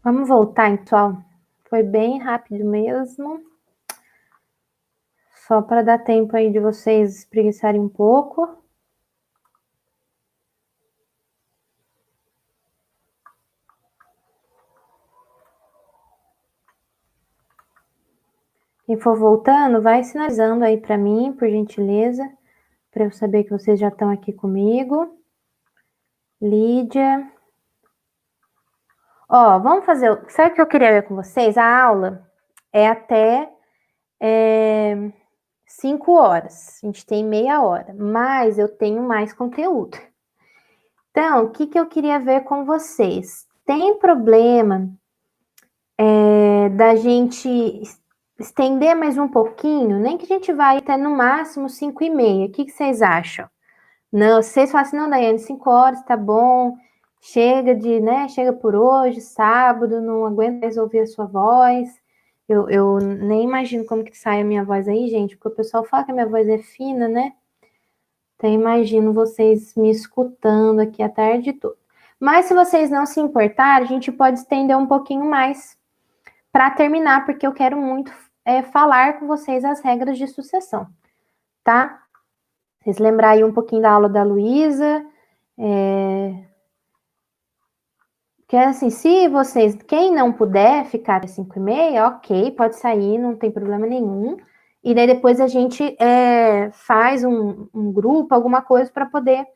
Vamos voltar, então. Foi bem rápido mesmo. Só para dar tempo aí de vocês espreguiçarem um pouco. Quem for voltando, vai sinalizando aí para mim, por gentileza, para eu saber que vocês já estão aqui comigo. Lídia. Ó, vamos fazer... Sabe o que eu queria ver com vocês? A aula é até 5 horas. A gente tem meia hora, mas eu tenho mais conteúdo. Então, o que eu queria ver com vocês? Tem problema da gente estender mais um pouquinho? Nem que a gente vai até no máximo 5h30. O que vocês acham? Não, vocês falam assim, não, Daiane, 5 horas, tá bom. Chega chega por hoje, sábado, não aguento mais ouvir a sua voz. Eu nem imagino como que sai a minha voz aí, gente, porque o pessoal fala que a minha voz é fina, né? Então, imagino vocês me escutando aqui a tarde toda. Mas se vocês não se importarem, a gente pode estender um pouquinho mais para terminar, porque eu quero muito falar com vocês as regras de sucessão, tá? Vocês lembrar aí um pouquinho da aula da Luísa. Que assim, se vocês, quem não puder ficar até 5h30, ok, pode sair, não tem problema nenhum. E daí depois a gente faz um grupo, alguma coisa para poder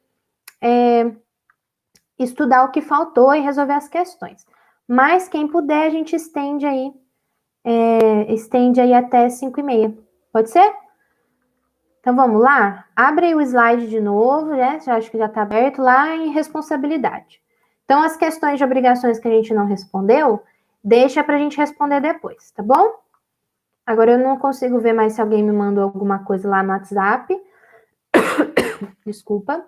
estudar o que faltou e resolver as questões. Mas quem puder, a gente estende aí até 5h30. Pode ser? Então vamos lá? Abre aí o slide de novo, né? Já acho que já está aberto lá em responsabilidade. Então, as questões de obrigações que a gente não respondeu, deixa para a gente responder depois, tá bom? Agora eu não consigo ver mais se alguém me mandou alguma coisa lá no WhatsApp. Desculpa.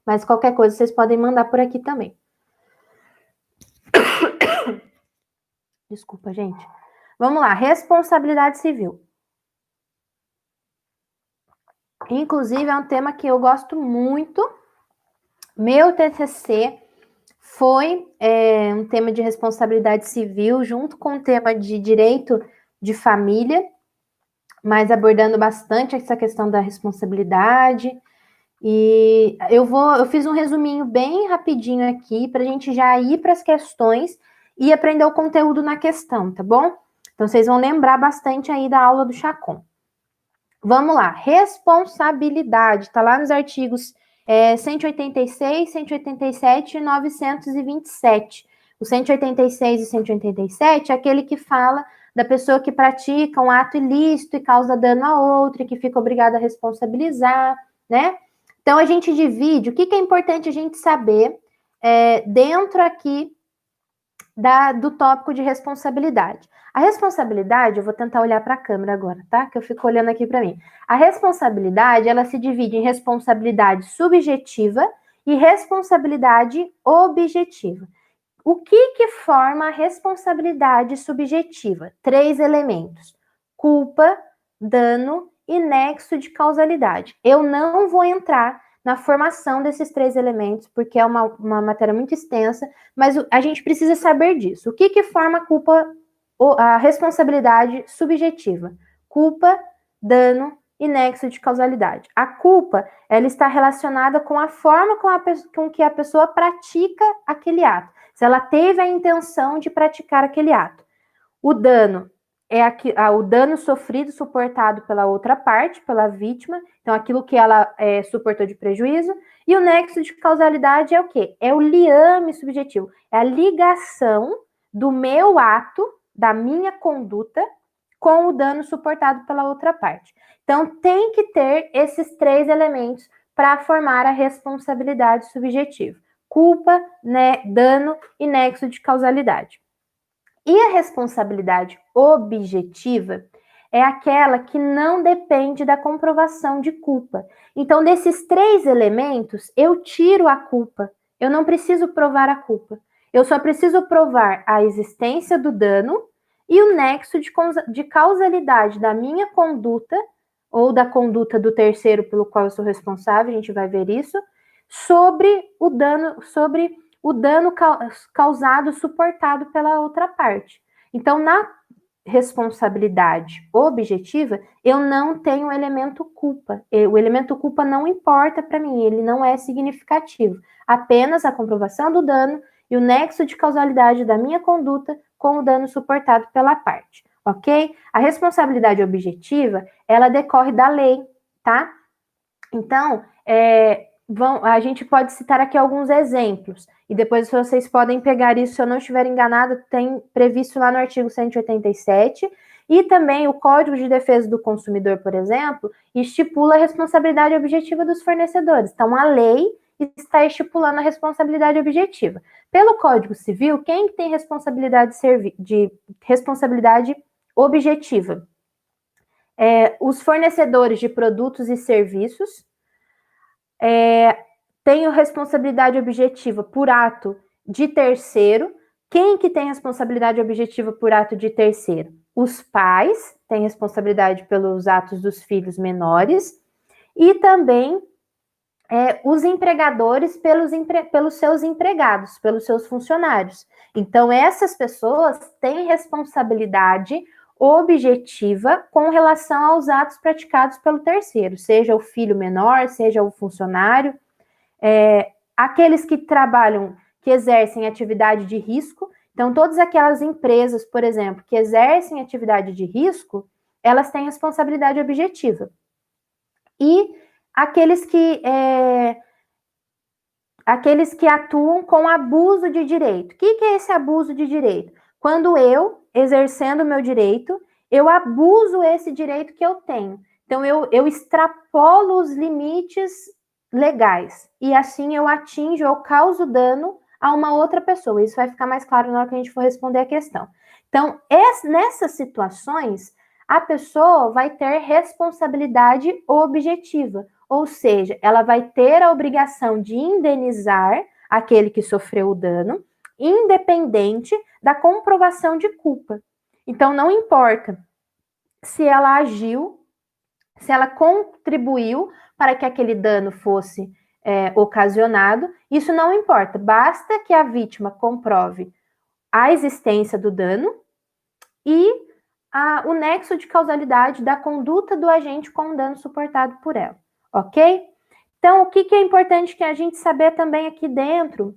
Mas qualquer coisa vocês podem mandar por aqui também. Desculpa, gente. Vamos lá, responsabilidade civil. Inclusive, é um tema que eu gosto muito. Meu TCC foi um tema de responsabilidade civil, junto com o tema de direito de família, mas abordando bastante essa questão da responsabilidade. E eu fiz um resuminho bem rapidinho aqui, para a gente já ir para as questões e aprender o conteúdo na questão, tá bom? Então, vocês vão lembrar bastante aí da aula do Chacon. Vamos lá, responsabilidade, está lá nos artigos 186, 187 e 927. O 186 e 187 é aquele que fala da pessoa que pratica um ato ilícito e causa dano a outra, e que fica obrigada a responsabilizar, né? Então, a gente divide, o que é importante a gente saber dentro aqui do tópico de responsabilidade. A responsabilidade, eu vou tentar olhar para a câmera agora, tá? Que eu fico olhando aqui para mim. A responsabilidade, ela se divide em responsabilidade subjetiva e responsabilidade objetiva. O que forma a responsabilidade subjetiva? 3 elementos: culpa, dano e nexo de causalidade. Eu não vou entrar na formação desses 3 elementos, porque é uma matéria muito extensa, mas a gente precisa saber disso. O que forma a culpa, a responsabilidade subjetiva? Culpa, dano e nexo de causalidade. A culpa, ela está relacionada com a forma com que a pessoa pratica aquele ato. Se ela teve a intenção de praticar aquele ato. O dano é o dano sofrido, suportado pela outra parte, pela vítima, então aquilo que ela suportou de prejuízo. E o nexo de causalidade é o quê? É o liame subjetivo, é a ligação do meu ato, da minha conduta, com o dano suportado pela outra parte. Então, tem que ter esses 3 elementos para formar a responsabilidade subjetiva: culpa, dano e nexo de causalidade. E a responsabilidade objetiva é aquela que não depende da comprovação de culpa. Então, desses 3 elementos, eu tiro a culpa. Eu não preciso provar a culpa. Eu só preciso provar a existência do dano e o nexo de causalidade da minha conduta, ou da conduta do terceiro pelo qual eu sou responsável, a gente vai ver isso, sobre o dano, sobre o dano causado suportado pela outra parte. Então, na responsabilidade objetiva, eu não tenho o elemento culpa. O elemento culpa não importa para mim, ele não é significativo. Apenas a comprovação do dano e o nexo de causalidade da minha conduta com o dano suportado pela parte, ok? A responsabilidade objetiva, ela decorre da lei, tá? Então, a gente pode citar aqui alguns exemplos, e depois vocês podem pegar isso, se eu não estiver enganado, tem previsto lá no artigo 187, e também o Código de Defesa do Consumidor, por exemplo, estipula a responsabilidade objetiva dos fornecedores. Então, a lei está estipulando a responsabilidade objetiva. Pelo Código Civil, quem tem responsabilidade objetiva? Os fornecedores de produtos e serviços têm responsabilidade objetiva por ato de terceiro. Quem que tem responsabilidade objetiva por ato de terceiro? Os pais têm responsabilidade pelos atos dos filhos menores e também os empregadores pelos seus empregados, pelos seus funcionários. Então, essas pessoas têm responsabilidade objetiva com relação aos atos praticados pelo terceiro, seja o filho menor, seja o funcionário. Aqueles que trabalham, que exercem atividade de risco, então todas aquelas empresas, por exemplo, que exercem atividade de risco, elas têm responsabilidade objetiva. E aqueles que atuam com abuso de direito. O que é esse abuso de direito? Quando eu, exercendo o meu direito, eu abuso esse direito que eu tenho. Então, eu extrapolo os limites legais. E assim eu causo dano a uma outra pessoa. Isso vai ficar mais claro na hora que a gente for responder a questão. Então, nessas situações, a pessoa vai ter responsabilidade objetiva. Ou seja, ela vai ter a obrigação de indenizar aquele que sofreu o dano, independente da comprovação de culpa. Então, não importa se ela agiu, se ela contribuiu para que aquele dano fosse ocasionado, isso não importa. Basta que a vítima comprove a existência do dano e o nexo de causalidade da conduta do agente com o dano suportado por ela. Ok? Então, o que é importante que a gente saber também aqui dentro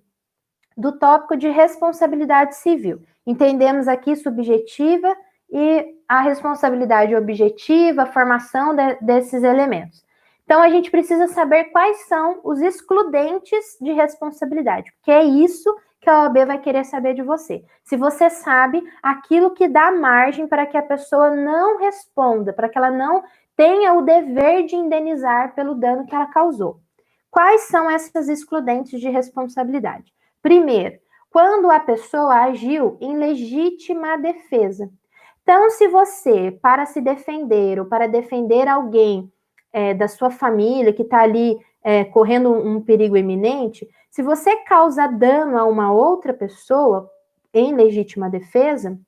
do tópico de responsabilidade civil? Entendemos aqui subjetiva e a responsabilidade objetiva, a formação desses elementos. Então, a gente precisa saber quais são os excludentes de responsabilidade, porque é isso que a OAB vai querer saber de você. Se você sabe aquilo que dá margem para que a pessoa não responda, para que ela não tenha o dever de indenizar pelo dano que ela causou. Quais são essas excludentes de responsabilidade? Primeiro, quando a pessoa agiu em legítima defesa. Então, se você, para se defender ou para defender alguém da sua família que está ali correndo um perigo iminente, se você causa dano a uma outra pessoa em legítima defesa,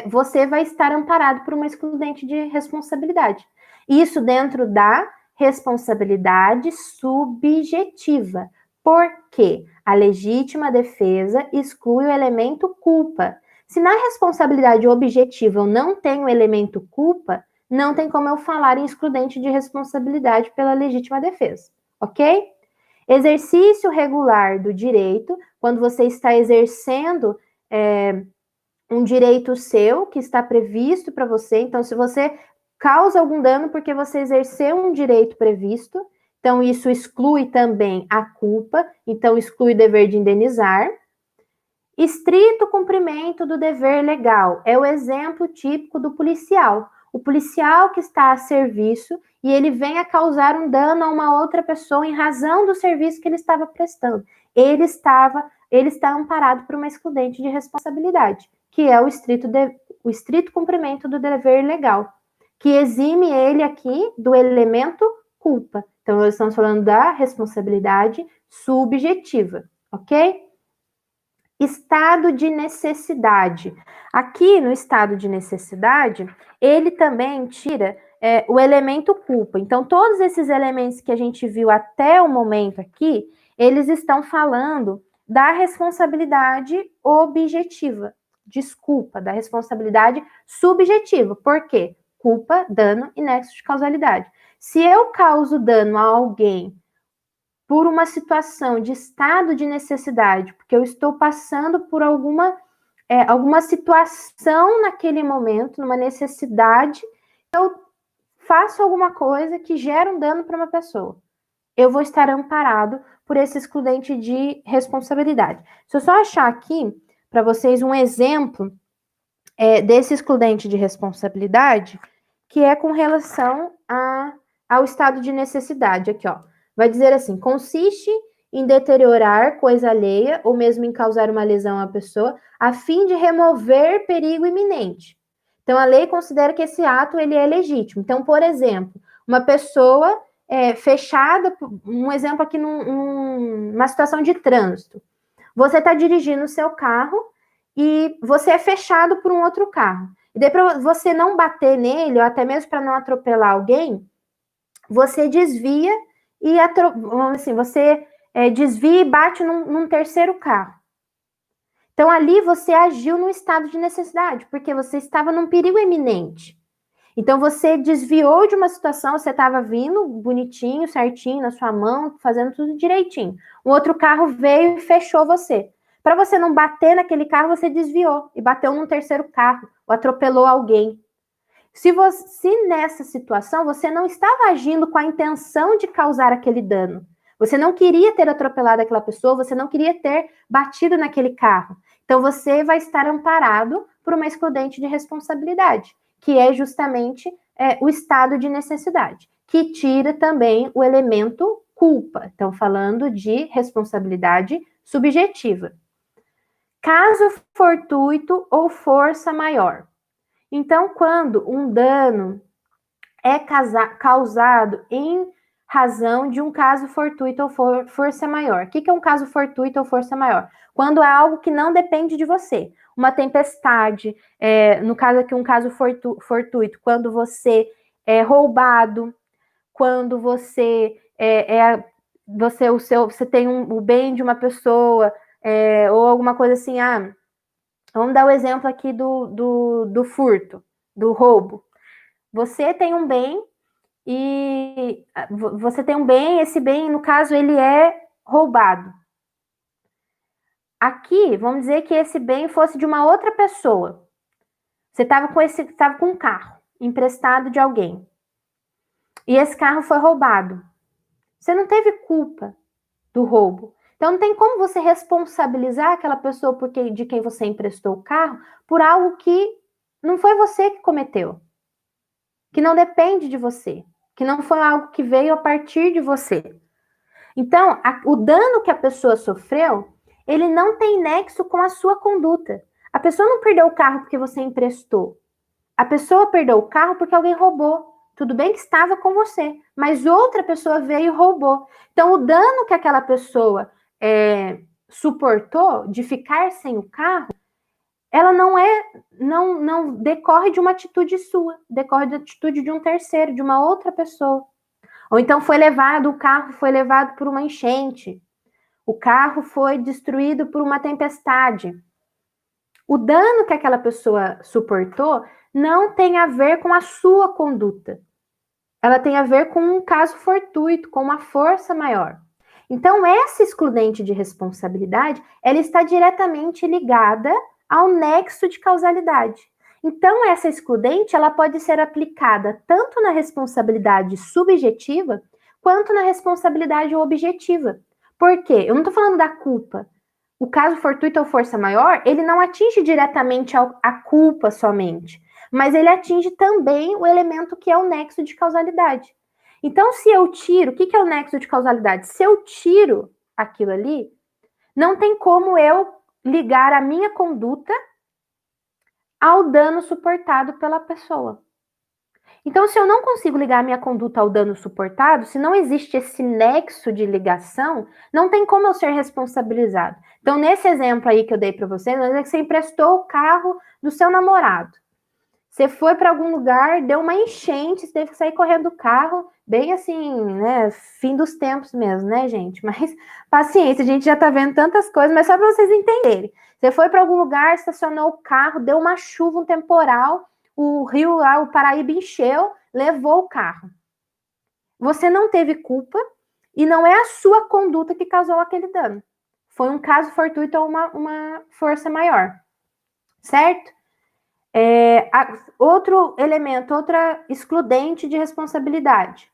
você vai estar amparado por uma excludente de responsabilidade. Isso dentro da responsabilidade subjetiva. Por quê? A legítima defesa exclui o elemento culpa. Se na responsabilidade objetiva eu não tenho o elemento culpa, não tem como eu falar em excludente de responsabilidade pela legítima defesa, ok? Exercício regular do direito, quando você está exercendo um direito seu que está previsto para você. Então, se você causa algum dano porque você exerceu um direito previsto, então isso exclui também a culpa, então exclui o dever de indenizar. Estrito cumprimento do dever legal é o exemplo típico do policial. O policial que está a serviço e ele vem a causar um dano a uma outra pessoa em razão do serviço que ele estava prestando. Ele está amparado por uma excludente de responsabilidade, que é o estrito cumprimento do dever legal, que exime ele aqui do elemento culpa. Então, nós estamos falando da responsabilidade subjetiva, ok? Estado de necessidade. Aqui no estado de necessidade, ele também tira o elemento culpa. Então, todos esses elementos que a gente viu até o momento aqui, eles estão falando da responsabilidade objetiva. Desculpa, da responsabilidade subjetiva. Por quê? Culpa, dano e nexo de causalidade. Se eu causo dano a alguém por uma situação de estado de necessidade, porque eu estou passando por alguma situação naquele momento, numa necessidade, eu faço alguma coisa que gera um dano para uma pessoa, eu vou estar amparado por esse excludente de responsabilidade. Se eu só achar aqui para vocês um exemplo desse excludente de responsabilidade, que é com relação ao estado de necessidade. Aqui, ó. Vai dizer assim: consiste em deteriorar coisa alheia ou mesmo em causar uma lesão à pessoa a fim de remover perigo iminente. Então, a lei considera que esse ato ele é legítimo. Então, por exemplo, uma pessoa fechada, um exemplo aqui numa situação de trânsito. Você está dirigindo o seu carro e você é fechado por um outro carro. E daí, para você não bater nele, ou até mesmo para não atropelar alguém, você desvia e assim, você desvia e bate num terceiro carro. Então, ali você agiu num estado de necessidade, porque você estava num perigo iminente. Então, você desviou de uma situação, você estava vindo bonitinho, certinho, na sua mão, fazendo tudo direitinho. Um outro carro veio e fechou você. Para você não bater naquele carro, você desviou e bateu num terceiro carro, ou atropelou alguém. Se nessa situação você não estava agindo com a intenção de causar aquele dano, você não queria ter atropelado aquela pessoa, você não queria ter batido naquele carro, então você vai estar amparado por uma excludente de responsabilidade, que é justamente o estado de necessidade, que tira também o elemento culpa. Então, falando de responsabilidade subjetiva. Caso fortuito ou força maior. Então, quando um dano é causado em razão de um caso fortuito ou força maior. O que é um caso fortuito ou força maior? Quando é algo que não depende de você. Uma tempestade, no caso aqui um caso fortuito, quando você é roubado, quando você você tem o bem de uma pessoa, ou alguma coisa assim, vamos dar o exemplo aqui do furto, do roubo. Você tem um bem e esse bem, no caso, ele é roubado. Aqui, vamos dizer que esse bem fosse de uma outra pessoa. Você estava com um carro emprestado de alguém. E esse carro foi roubado. Você não teve culpa do roubo. Então, não tem como você responsabilizar aquela pessoa de quem você emprestou o carro por algo que não foi você que cometeu, que não depende de você, que não foi algo que veio a partir de você. Então, o dano que a pessoa sofreu, ele não tem nexo com a sua conduta. A pessoa não perdeu o carro porque você emprestou. A pessoa perdeu o carro porque alguém roubou. Tudo bem que estava com você, mas outra pessoa veio e roubou. Então, o dano que aquela pessoa suportou de ficar sem o carro, ela não decorre de uma atitude sua, decorre da atitude de um terceiro, de uma outra pessoa. Ou então o carro foi levado por uma enchente, o carro foi destruído por uma tempestade. O dano que aquela pessoa suportou não tem a ver com a sua conduta. Ela tem a ver com um caso fortuito, com uma força maior. Então, essa excludente de responsabilidade, ela está diretamente ligada ao nexo de causalidade. Então, essa excludente, ela pode ser aplicada tanto na responsabilidade subjetiva, quanto na responsabilidade objetiva. Por quê? Eu não estou falando da culpa. O caso fortuito ou força maior, ele não atinge diretamente a culpa somente, mas ele atinge também o elemento que é o nexo de causalidade. Então, se eu tiro, o que é o nexo de causalidade? Se eu tiro aquilo ali, não tem como eu ligar a minha conduta ao dano suportado pela pessoa. Então, se eu não consigo ligar a minha conduta ao dano suportado, se não existe esse nexo de ligação, não tem como eu ser responsabilizado. Então, nesse exemplo aí que eu dei para você, você emprestou o carro do seu namorado. Você foi para algum lugar, deu uma enchente, você teve que sair correndo do carro, bem assim, né? Fim dos tempos mesmo, né, gente? Mas paciência, a gente já tá vendo tantas coisas, mas só para vocês entenderem. Você foi para algum lugar, estacionou o carro, deu uma chuva, um temporal, o rio lá, o Paraíba encheu, levou o carro. Você não teve culpa e não é a sua conduta que causou aquele dano. Foi um caso fortuito ou uma força maior, certo? Outro elemento, outra excludente de responsabilidade.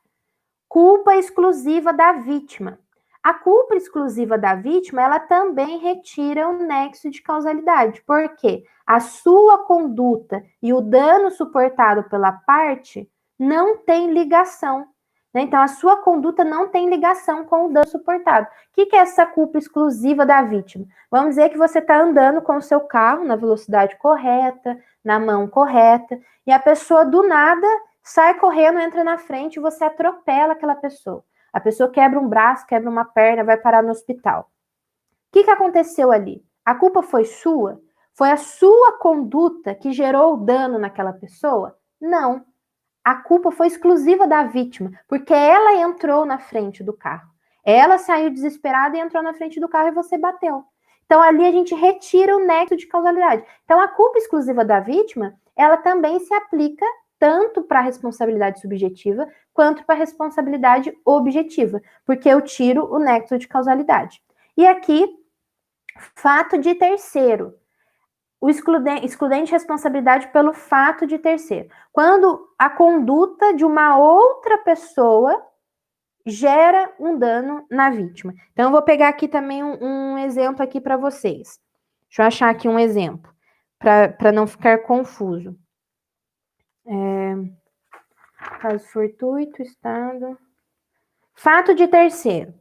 Culpa exclusiva da vítima. A culpa exclusiva da vítima, ela também retira o nexo de causalidade, porque a sua conduta e o dano suportado pela parte não tem ligação. Né? Então, a sua conduta não tem ligação com o dano suportado. O que é essa culpa exclusiva da vítima? Vamos dizer que você está andando com o seu carro na velocidade correta, na mão correta, e a pessoa do nada sai correndo, entra na frente e você atropela aquela pessoa. A pessoa quebra um braço, quebra uma perna, vai parar no hospital. O que aconteceu ali? A culpa foi sua? Foi a sua conduta que gerou o dano naquela pessoa? Não. A culpa foi exclusiva da vítima, porque ela entrou na frente do carro. Ela saiu desesperada e entrou na frente do carro e você bateu. Então ali a gente retira o nexo de causalidade. Então a culpa exclusiva da vítima, ela também se aplica tanto para a responsabilidade subjetiva quanto para a responsabilidade objetiva, porque eu tiro o nexo de causalidade. E aqui, fato de terceiro. O excludente de responsabilidade pelo fato de terceiro. Quando a conduta de uma outra pessoa gera um dano na vítima. Então, eu vou pegar aqui também um exemplo aqui para vocês. Deixa eu achar aqui um exemplo, para não ficar confuso. Caso fortuito, estado. Fato de terceiro.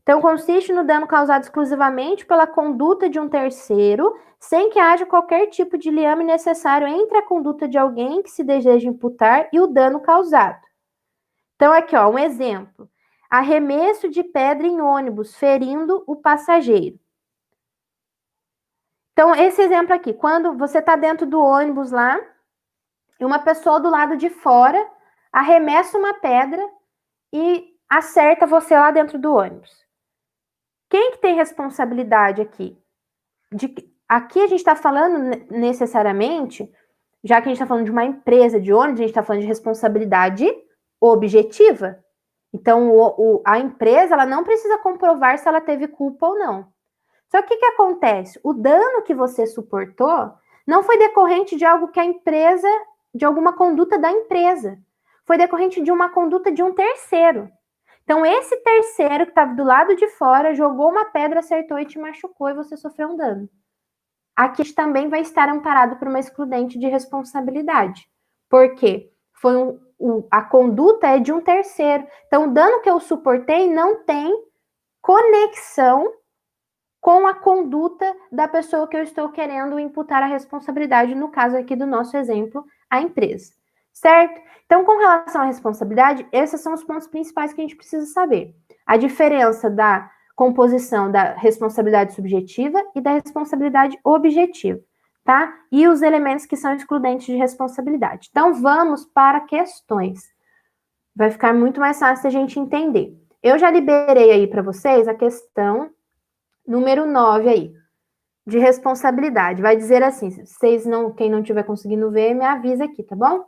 Então, consiste no dano causado exclusivamente pela conduta de um terceiro, sem que haja qualquer tipo de liame necessário entre a conduta de alguém que se deseja imputar e o dano causado. Então, aqui, ó, um exemplo. Arremesso de pedra em ônibus, ferindo o passageiro. Então, esse exemplo aqui, quando você está dentro do ônibus lá, e uma pessoa do lado de fora arremessa uma pedra e acerta você lá dentro do ônibus. Quem que tem responsabilidade aqui? Aqui a gente está falando necessariamente, já que a gente está falando de uma empresa de ônibus, a gente está falando de responsabilidade objetiva. Então, a empresa ela não precisa comprovar se ela teve culpa ou não. Só que o que acontece? O dano que você suportou não foi decorrente de algo que a empresa, de alguma conduta da empresa. Foi decorrente de uma conduta de um terceiro. Então, esse terceiro que estava do lado de fora jogou uma pedra, acertou e te machucou e você sofreu um dano. Aqui também vai estar amparado por uma excludente de responsabilidade. Por quê? A conduta é de um terceiro. Então, o dano que eu suportei não tem conexão com a conduta da pessoa que eu estou querendo imputar a responsabilidade, no caso aqui do nosso exemplo, a empresa. Certo? Então, com relação à responsabilidade, esses são os pontos principais que a gente precisa saber. A diferença da composição da responsabilidade subjetiva e da responsabilidade objetiva, tá? E os elementos que são excludentes de responsabilidade. Então, vamos para questões. Vai ficar muito mais fácil a gente entender. Eu já liberei aí para vocês a questão número 9 aí, de responsabilidade. Vai dizer assim, quem não estiver conseguindo ver, me avisa aqui, tá bom?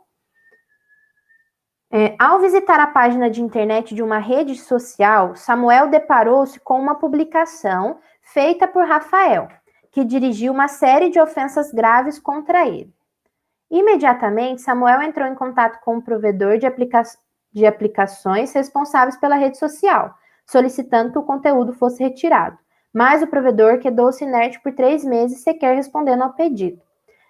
Ao visitar a página de internet de uma rede social, Samuel deparou-se com uma publicação feita por Rafael, que dirigiu uma série de ofensas graves contra ele. Imediatamente, Samuel entrou em contato com o provedor de aplicações responsáveis pela rede social, solicitando que o conteúdo fosse retirado. Mas o provedor quedou-se inerte por 3 meses, sequer respondendo ao pedido.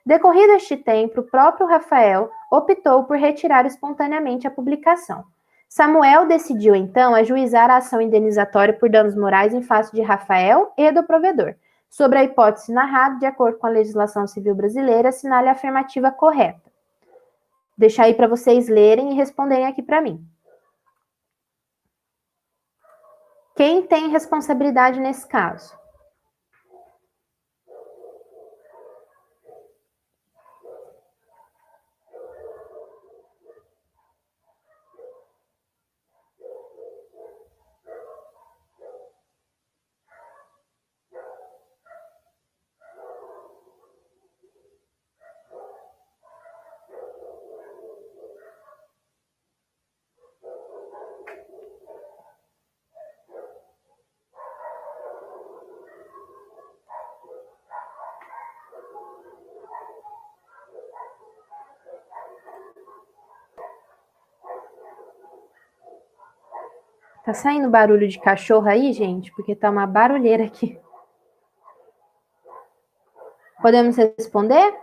Decorrido este tempo, o próprio Rafael optou por retirar espontaneamente a publicação. Samuel decidiu, então, ajuizar a ação indenizatória por danos morais em face de Rafael e do provedor. Sobre a hipótese narrada, de acordo com a legislação civil brasileira, assinale a afirmativa correta. Deixar aí para vocês lerem e responderem aqui para mim. Quem tem responsabilidade nesse caso? Tá saindo barulho de cachorro aí, gente? Porque tá uma barulheira aqui. Podemos responder?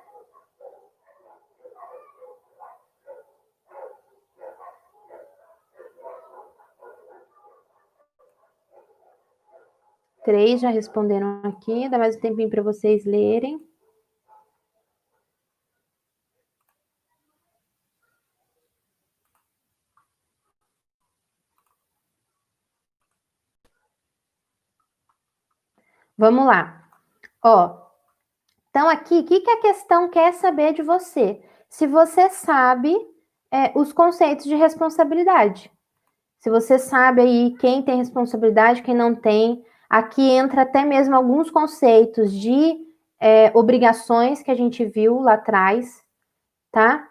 Três já responderam aqui. Dá mais um tempinho para vocês lerem. Vamos lá. Ó, então aqui, o que a questão quer saber de você? Se você sabe os conceitos de responsabilidade. Se você sabe aí quem tem responsabilidade, quem não tem. Aqui entra até mesmo alguns conceitos de obrigações que a gente viu lá atrás, tá?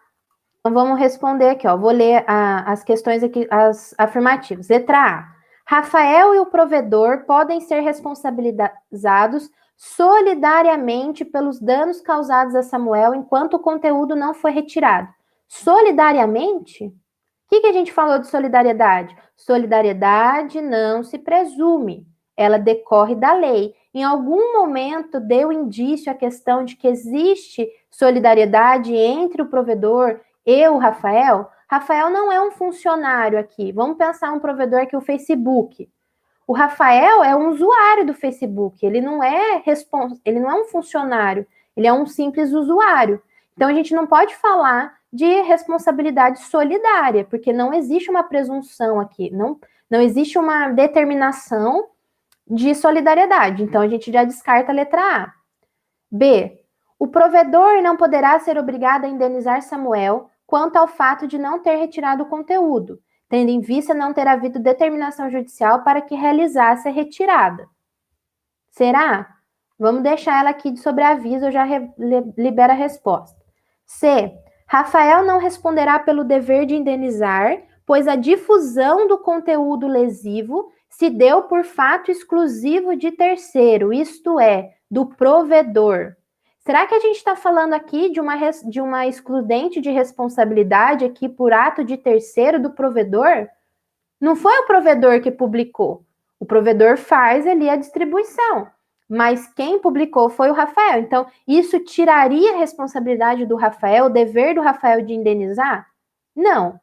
Então vamos responder aqui, ó. Vou ler as questões aqui, as afirmativas. Letra A. Rafael e o provedor podem ser responsabilizados solidariamente pelos danos causados a Samuel enquanto o conteúdo não foi retirado. Solidariamente? O que a gente falou de solidariedade? Solidariedade não se presume, ela decorre da lei. Em algum momento deu indício a questão de que existe solidariedade entre o provedor e o Rafael. Rafael não é um funcionário aqui. Vamos pensar um provedor aqui, o Facebook. O Rafael é um usuário do Facebook, ele não é um funcionário, ele é um simples usuário. Então a gente não pode falar de responsabilidade solidária, porque não existe uma presunção aqui, não existe uma determinação de solidariedade. Então a gente já descarta a letra A. B. O provedor não poderá ser obrigado a indenizar Samuel quanto ao fato de não ter retirado o conteúdo, tendo em vista não ter havido determinação judicial para que realizasse a retirada. Será? Vamos deixar ela aqui de sobreaviso, eu já libero a resposta. C. Rafael não responderá pelo dever de indenizar, pois a difusão do conteúdo lesivo se deu por fato exclusivo de terceiro, isto é, do provedor. Será que a gente está falando aqui de uma excludente de responsabilidade aqui por ato de terceiro do provedor? Não foi o provedor que publicou. O provedor faz ali a distribuição. Mas quem publicou foi o Rafael. Então, isso tiraria a responsabilidade do Rafael, o dever do Rafael de indenizar? Não.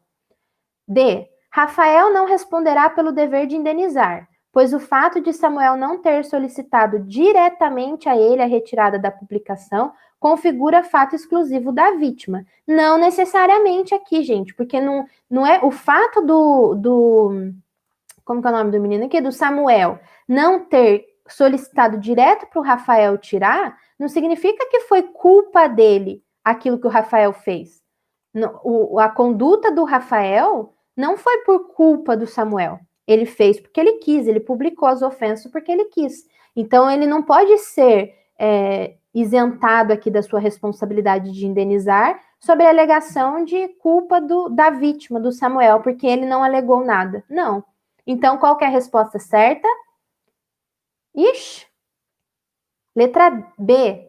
D. Rafael não responderá pelo dever de indenizar, pois o fato de Samuel não ter solicitado diretamente a ele a retirada da publicação configura fato exclusivo da vítima. Não necessariamente aqui, gente, porque não é o fato como que é o nome do menino aqui? Do Samuel não ter solicitado direto para o Rafael tirar, não significa que foi culpa dele aquilo que o Rafael fez. A conduta do Rafael não foi por culpa do Samuel. Ele fez porque ele quis, ele publicou as ofensas porque ele quis. Então, ele não pode ser isentado aqui da sua responsabilidade de indenizar sobre a alegação de culpa da vítima, do Samuel, porque ele não alegou nada. Não. Então, qual que é a resposta certa? Ixi! Letra B.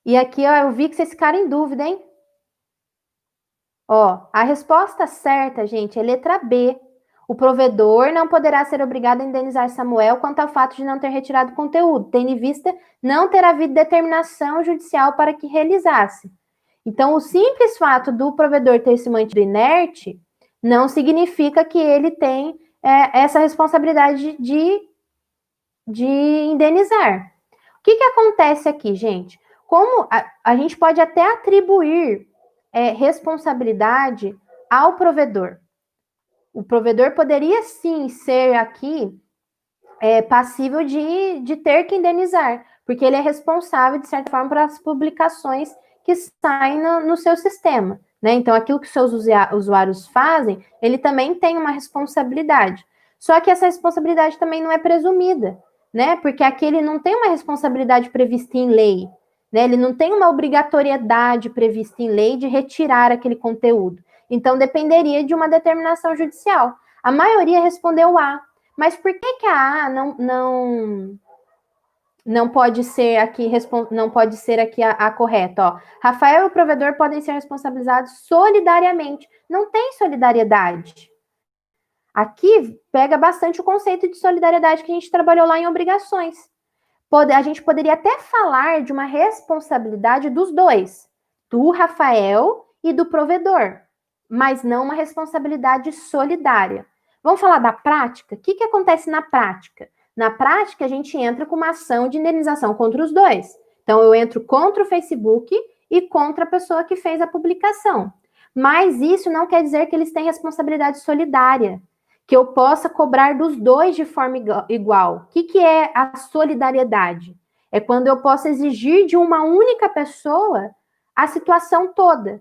E aqui, ó, eu vi que vocês ficaram em dúvida, hein? Ó, a resposta certa, gente, é letra B. O provedor não poderá ser obrigado a indenizar Samuel quanto ao fato de não ter retirado o conteúdo, tendo em vista não ter havido determinação judicial para que realizasse. Então, o simples fato do provedor ter se mantido inerte não significa que ele tem essa responsabilidade de indenizar. O que acontece aqui, gente? Como a gente pode até atribuir responsabilidade ao provedor. O provedor poderia sim ser aqui passível de ter que indenizar, porque ele é responsável, de certa forma, pelas publicações que saem no seu sistema. Né? Então, aquilo que seus usuários fazem, ele também tem uma responsabilidade. Só que essa responsabilidade também não é presumida, né? Porque aqui ele não tem uma responsabilidade prevista em lei, né? Ele não tem uma obrigatoriedade prevista em lei de retirar aquele conteúdo. Então, dependeria de uma determinação judicial. A maioria respondeu A. Mas por que a A não pode ser aqui a correta? Ó. Rafael e o provedor podem ser responsabilizados solidariamente. Não tem solidariedade. Aqui pega bastante o conceito de solidariedade que a gente trabalhou lá em obrigações. A gente poderia até falar de uma responsabilidade dos dois, do Rafael e do provedor, mas não uma responsabilidade solidária. Vamos falar da prática? O que acontece na prática? Na prática, a gente entra com uma ação de indenização contra os dois. Então, eu entro contra o Facebook e contra a pessoa que fez a publicação. Mas isso não quer dizer que eles têm responsabilidade solidária, que eu possa cobrar dos dois de forma igual. O que é a solidariedade? É quando eu posso exigir de uma única pessoa a situação toda,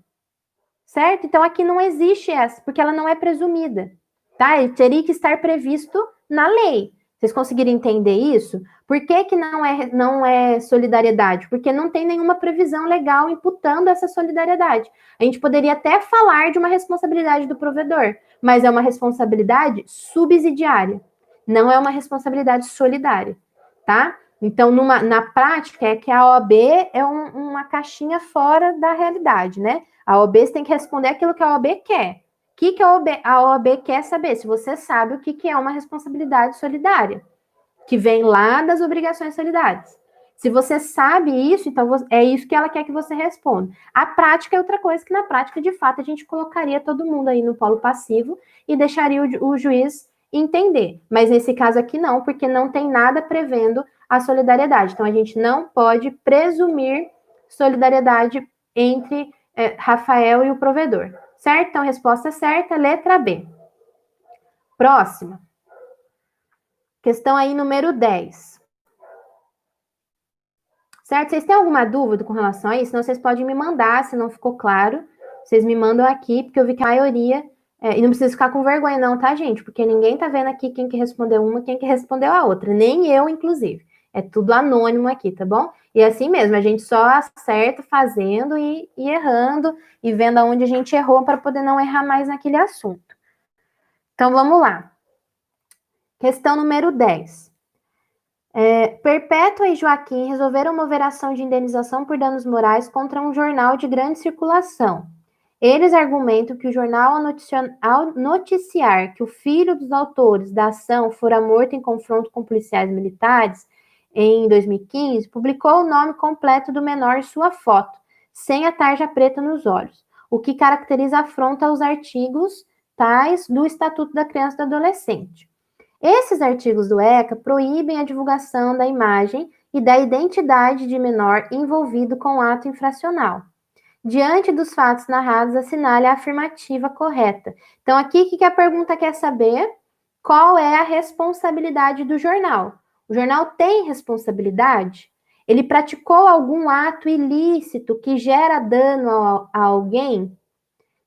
certo? Então aqui não existe essa, porque ela não é presumida, tá? Ele teria que estar previsto na lei. Vocês conseguiram entender isso? Por que não é solidariedade? Porque não tem nenhuma previsão legal imputando essa solidariedade. A gente poderia até falar de uma responsabilidade do provedor, mas é uma responsabilidade subsidiária, não é uma responsabilidade solidária, tá? Então, na prática, é que a OAB é uma caixinha fora da realidade, né? A OAB tem que responder aquilo que a OAB quer. O que a OAB quer saber? Se você sabe o que é uma responsabilidade solidária, que vem lá das obrigações solidárias. Se você sabe isso, então é isso que ela quer que você responda. A prática é outra coisa, que na prática, de fato, a gente colocaria todo mundo aí no polo passivo e deixaria o juiz entender. Mas nesse caso aqui não, porque não tem nada prevendo a solidariedade. Então a gente não pode presumir solidariedade entre Rafael e o provedor. Certo? Então, resposta certa, letra B. Próxima. Questão aí número 10. Certo? Vocês têm alguma dúvida com relação a isso? Senão vocês podem me mandar, se não ficou claro. Vocês me mandam aqui, porque eu vi que a maioria... e não precisa ficar com vergonha não, tá, gente? Porque ninguém tá vendo aqui quem que respondeu uma, quem que respondeu a outra. Nem eu, inclusive. É tudo anônimo aqui, tá bom? E assim mesmo, a gente só acerta fazendo e errando e vendo aonde a gente errou para poder não errar mais naquele assunto. Então, vamos lá. Questão número 10. Perpétua e Joaquim resolveram mover ação de indenização por danos morais contra um jornal de grande circulação. Eles argumentam que o jornal, ao noticiar que o filho dos autores da ação fora morto em confronto com policiais militares em 2015, publicou o nome completo do menor e sua foto, sem a tarja preta nos olhos, o que caracteriza a afronta aos artigos tais do Estatuto da Criança e do Adolescente. Esses artigos do ECA proíbem a divulgação da imagem e da identidade de menor envolvido com o ato infracional. Diante dos fatos narrados, assinale a afirmativa correta. Então, aqui, o que a pergunta quer saber? Qual é a responsabilidade do jornal? O jornal tem responsabilidade? Ele praticou algum ato ilícito que gera dano a alguém?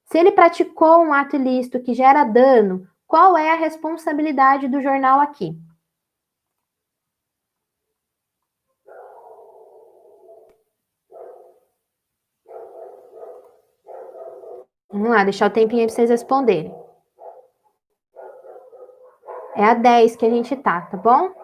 Se ele praticou um ato ilícito que gera dano, qual é a responsabilidade do jornal aqui? Vamos lá, deixar o tempinho aí para vocês responderem. É a 10 que a gente tá bom?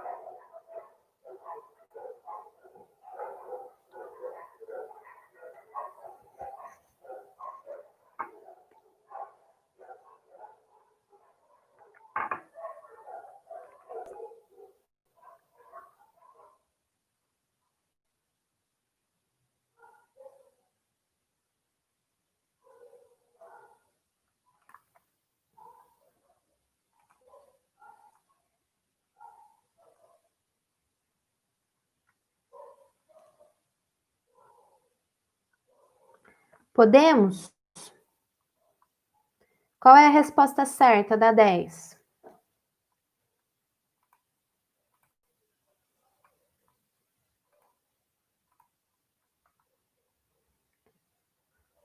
Podemos? Qual é a resposta certa da 10?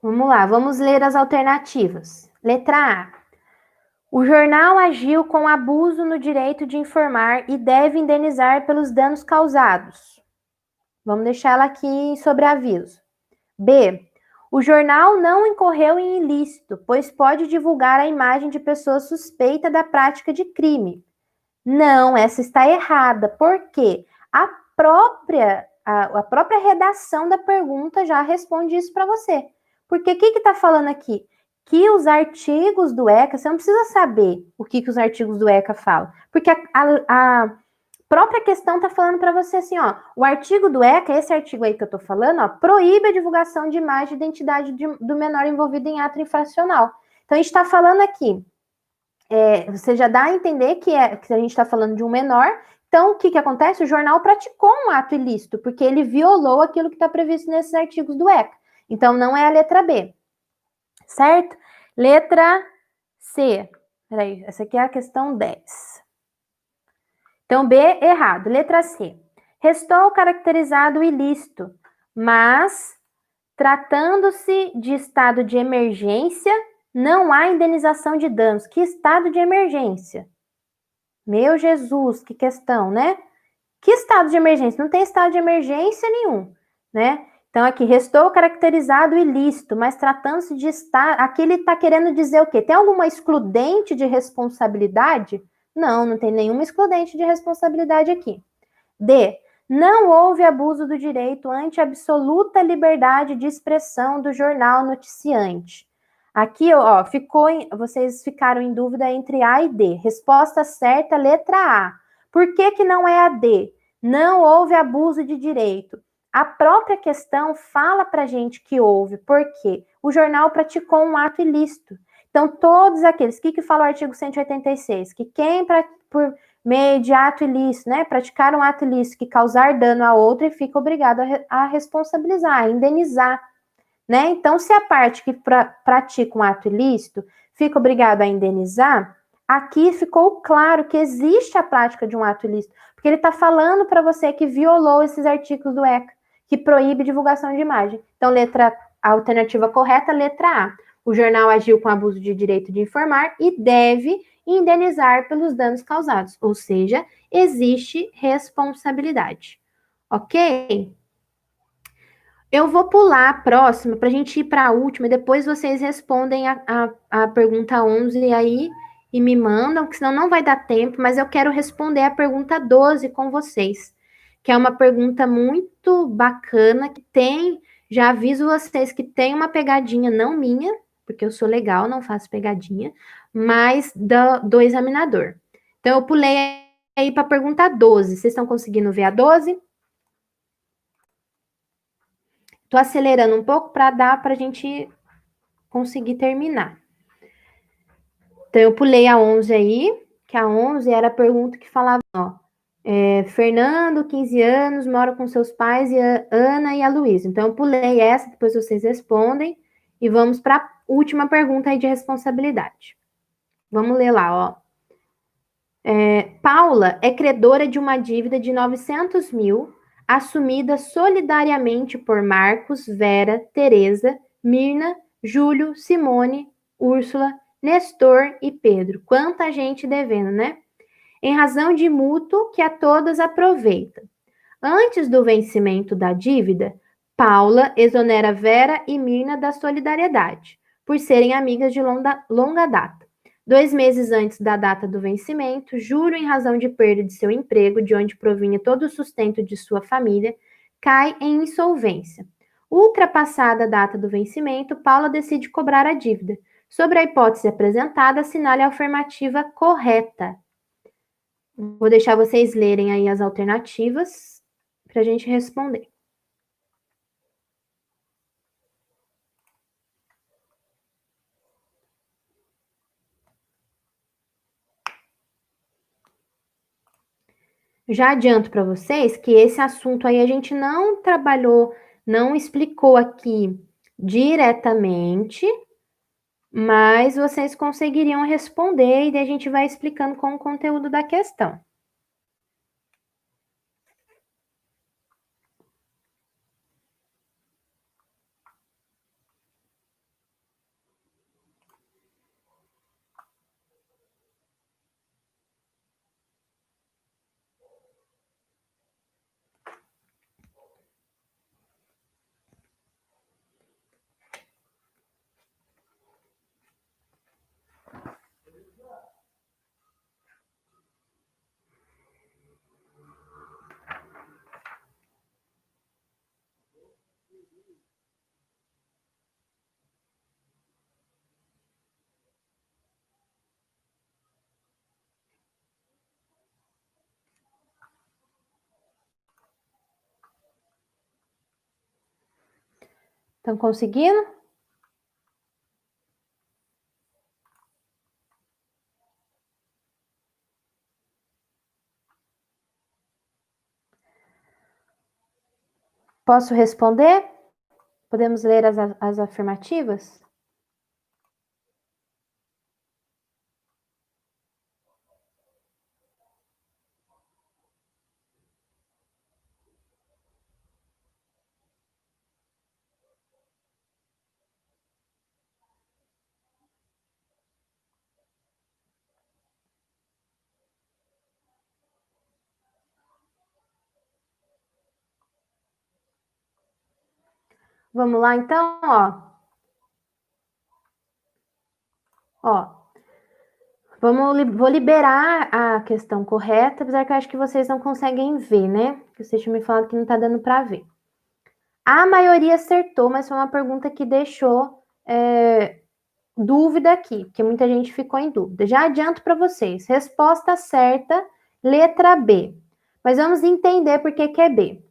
Vamos lá, vamos ler as alternativas. Letra A. O jornal agiu com abuso no direito de informar e deve indenizar pelos danos causados. Vamos deixar ela aqui sobre aviso. B. O jornal não incorreu em ilícito, pois pode divulgar a imagem de pessoa suspeita da prática de crime. Não, essa está errada. Por quê? A própria redação da pergunta já responde isso para você. Porque o que está falando aqui? que os artigos do ECA, você não precisa saber o que os artigos do ECA falam, porque a própria questão está falando para você assim, ó, o artigo do ECA, esse artigo aí que eu estou falando, ó, proíbe a divulgação de imagem e identidade do menor envolvido em ato infracional. Então, a gente está falando aqui, você já dá a entender que a gente está falando de um menor. Então, o que acontece? O jornal praticou um ato ilícito, porque ele violou aquilo que está previsto nesses artigos do ECA. Então, não é a letra B, certo? Letra C. Peraí, essa aqui é a questão 10. Então, B, errado. Letra C. Restou caracterizado ilícito, mas, tratando-se de estado de emergência, não há indenização de danos. Que estado de emergência? Meu Jesus, que questão, né? Que estado de emergência? Não tem estado de emergência nenhum, né? Então, aqui, restou caracterizado ilícito, mas tratando-se de estado... Aqui ele está querendo dizer o quê? Tem alguma excludente de responsabilidade? Não, não tem nenhuma excludente de responsabilidade aqui. D. Não houve abuso do direito ante a absoluta liberdade de expressão do jornal noticiante. Aqui, ó, vocês ficaram em dúvida entre A e D. Resposta certa, letra A. Por que não é a D? Não houve abuso de direito. A própria questão fala pra gente que houve, porque o jornal praticou um ato ilícito. Então, todos aqueles, que fala o artigo 186? Que quem, por meio de ato ilícito, né, praticar um ato ilícito que causar dano a outro e fica obrigado a responsabilizar, a indenizar, né? Então, se a parte que pratica um ato ilícito fica obrigado a indenizar, aqui ficou claro que existe a prática de um ato ilícito, porque ele está falando para você que violou esses artigos do ECA, que proíbe divulgação de imagem. Então, a alternativa correta, letra A. O jornal agiu com abuso de direito de informar e deve indenizar pelos danos causados, ou seja, existe responsabilidade. Ok? Eu vou pular a próxima para a gente ir para a última e depois vocês respondem a pergunta 11 e me mandam, que senão não vai dar tempo, mas eu quero responder a pergunta 12 com vocês, que é uma pergunta muito bacana, que tem, já aviso vocês que tem uma pegadinha, não minha, porque eu sou legal, não faço pegadinha, mas do examinador. Então, eu pulei aí para a pergunta 12. Vocês estão conseguindo ver a 12? Tô acelerando um pouco para dar para a gente conseguir terminar. Então, eu pulei a 11 aí, que a 11 era a pergunta que falava, ó, Fernando, 15 anos, mora com seus pais, e a Ana e a Luísa. Então, eu pulei essa, depois vocês respondem, e vamos para a última pergunta aí de responsabilidade. Vamos ler lá, ó. Paula é credora de uma dívida de 900 mil, assumida solidariamente por Marcos, Vera, Tereza, Mirna, Júlio, Simone, Úrsula, Nestor e Pedro. Quanta gente devendo, né? Em razão de mútuo que a todas aproveita. Antes do vencimento da dívida, Paula exonera Vera e Mirna da solidariedade, por serem amigas de longa data. 2 meses antes da data do vencimento, Júlio, em razão de perda de seu emprego, de onde provinha todo o sustento de sua família, cai em insolvência. Ultrapassada a data do vencimento, Paula decide cobrar a dívida. Sobre a hipótese apresentada, assinale a afirmativa correta. Vou deixar vocês lerem aí as alternativas para a gente responder. Já adianto para vocês que esse assunto aí a gente não trabalhou, não explicou aqui diretamente, mas vocês conseguiriam responder e daí a gente vai explicando com o conteúdo da questão. Estão conseguindo? Posso responder? Podemos ler as afirmativas? Vamos lá, então, vou liberar a questão correta, apesar que eu acho que vocês não conseguem ver, né? Porque vocês tinham me falado que não tá dando para ver. A maioria acertou, mas foi uma pergunta que deixou dúvida aqui, porque muita gente ficou em dúvida. Já adianto para vocês. Resposta certa, letra B. Mas vamos entender por que é B.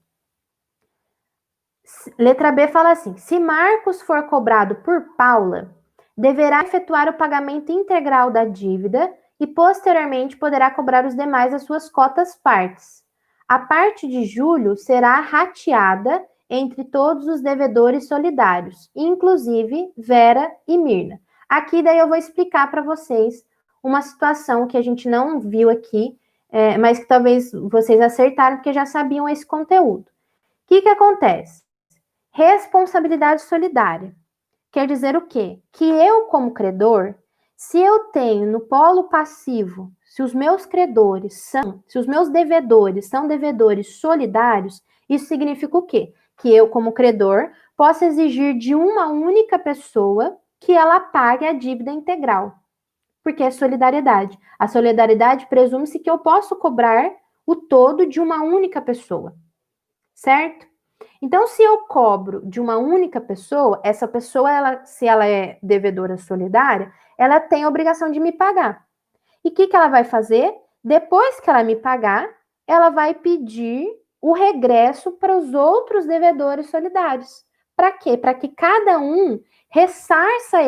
Letra B fala assim: se Marcos for cobrado por Paula, deverá efetuar o pagamento integral da dívida e posteriormente poderá cobrar os demais as suas cotas partes. A parte de Júlio será rateada entre todos os devedores solidários, inclusive Vera e Mirna. Aqui daí eu vou explicar para vocês uma situação que a gente não viu aqui, mas que talvez vocês acertaram porque já sabiam esse conteúdo. O que acontece? Responsabilidade solidária. Quer dizer o quê? Que eu, como credor, se eu tenho no polo passivo, se os meus devedores são devedores solidários, isso significa o quê? Que eu, como credor, posso exigir de uma única pessoa que ela pague a dívida integral. Porque é solidariedade. A solidariedade presume-se que eu posso cobrar o todo de uma única pessoa. Certo? Então, se eu cobro de uma única pessoa, essa pessoa, se ela é devedora solidária, ela tem a obrigação de me pagar. E o que ela vai fazer? Depois que ela me pagar, ela vai pedir o regresso para os outros devedores solidários. Para quê? Para que cada um ressarça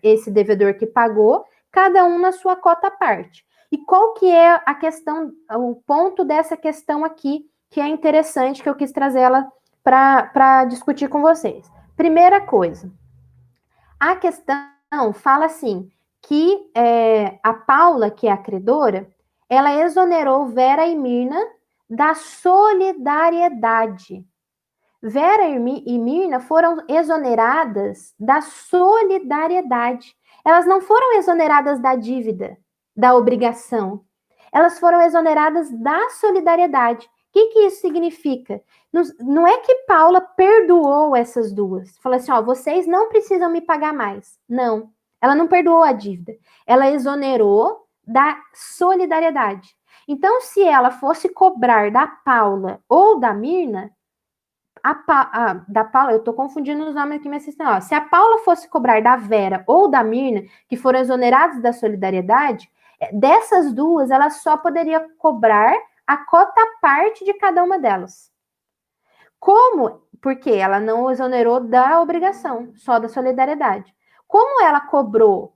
esse devedor que pagou, cada um na sua cota à parte. E qual que é a questão, o ponto dessa questão aqui, que é interessante, que eu quis trazer ela para discutir com vocês. Primeira coisa, a questão fala assim, que a Paula, que é a credora, ela exonerou Vera e Mirna da solidariedade. Vera e Mirna foram exoneradas da solidariedade. Elas não foram exoneradas da dívida, da obrigação. Elas foram exoneradas da solidariedade. O que isso significa? Não é que Paula perdoou essas duas. Falou assim, vocês não precisam me pagar mais. Não, ela não perdoou a dívida. Ela exonerou da solidariedade. Então, se ela fosse cobrar da Paula ou da Mirna, da Paula, eu tô confundindo os nomes aqui, mas se a Paula fosse cobrar da Vera ou da Mirna, que foram exonerados da solidariedade, dessas duas, ela só poderia cobrar a cota parte de cada uma delas. Como? Porque ela não exonerou da obrigação, só da solidariedade. Como ela cobrou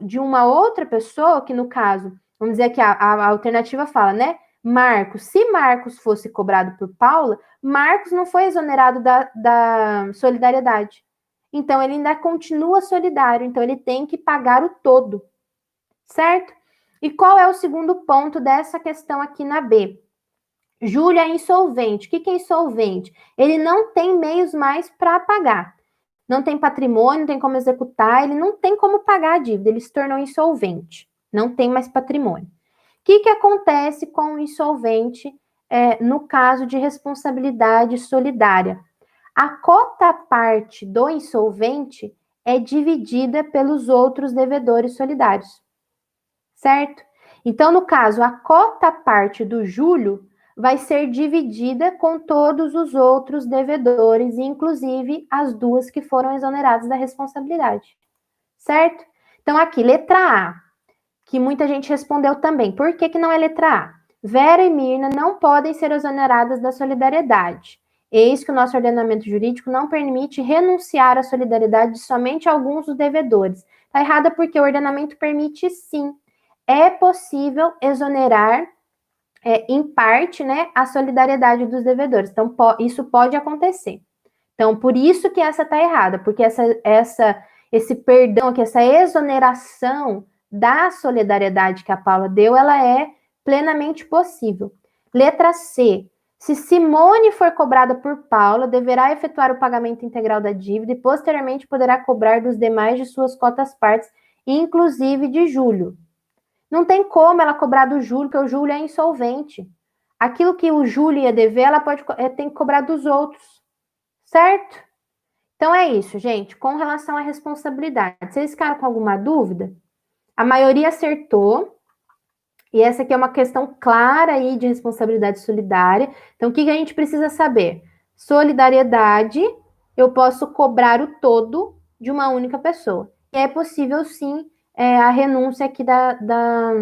de uma outra pessoa, que no caso, vamos dizer que a alternativa fala, né? Marcos, se Marcos fosse cobrado por Paula, Marcos não foi exonerado da solidariedade. Então, ele ainda continua solidário, então ele tem que pagar o todo, certo? E qual é o segundo ponto dessa questão aqui na B? Júlio é insolvente. O que é insolvente? Ele não tem meios mais para pagar. Não tem patrimônio, não tem como executar, ele não tem como pagar a dívida, ele se tornou insolvente. Não tem mais patrimônio. O que acontece com o insolvente no caso de responsabilidade solidária? A cota parte do insolvente é dividida pelos outros devedores solidários, certo? Então, no caso, a cota parte do Júlio vai ser dividida com todos os outros devedores, inclusive as duas que foram exoneradas da responsabilidade, certo? Então, aqui, letra A, que muita gente respondeu também. Por que não é letra A? Vera e Mirna não podem ser exoneradas da solidariedade. Eis que o nosso ordenamento jurídico não permite renunciar à solidariedade de somente alguns dos devedores. Está errada porque o ordenamento permite sim. É possível exonerar, em parte, né, a solidariedade dos devedores. Então, isso pode acontecer. Então, por isso que essa está errada, porque esse perdão, que essa exoneração da solidariedade que a Paula deu, ela é plenamente possível. Letra C. Se Simone for cobrada por Paula, deverá efetuar o pagamento integral da dívida e posteriormente poderá cobrar dos demais de suas cotas partes, inclusive de Júlio. Não tem como ela cobrar do Júlio, porque o Júlio é insolvente. Aquilo que o Júlio ia dever, ela tem que cobrar dos outros, certo? Então é isso, gente, com relação à responsabilidade. Vocês ficaram com alguma dúvida? A maioria acertou. E essa aqui é uma questão clara aí de responsabilidade solidária. Então, o que a gente precisa saber? Solidariedade, eu posso cobrar o todo de uma única pessoa. E é possível, sim, a renúncia aqui da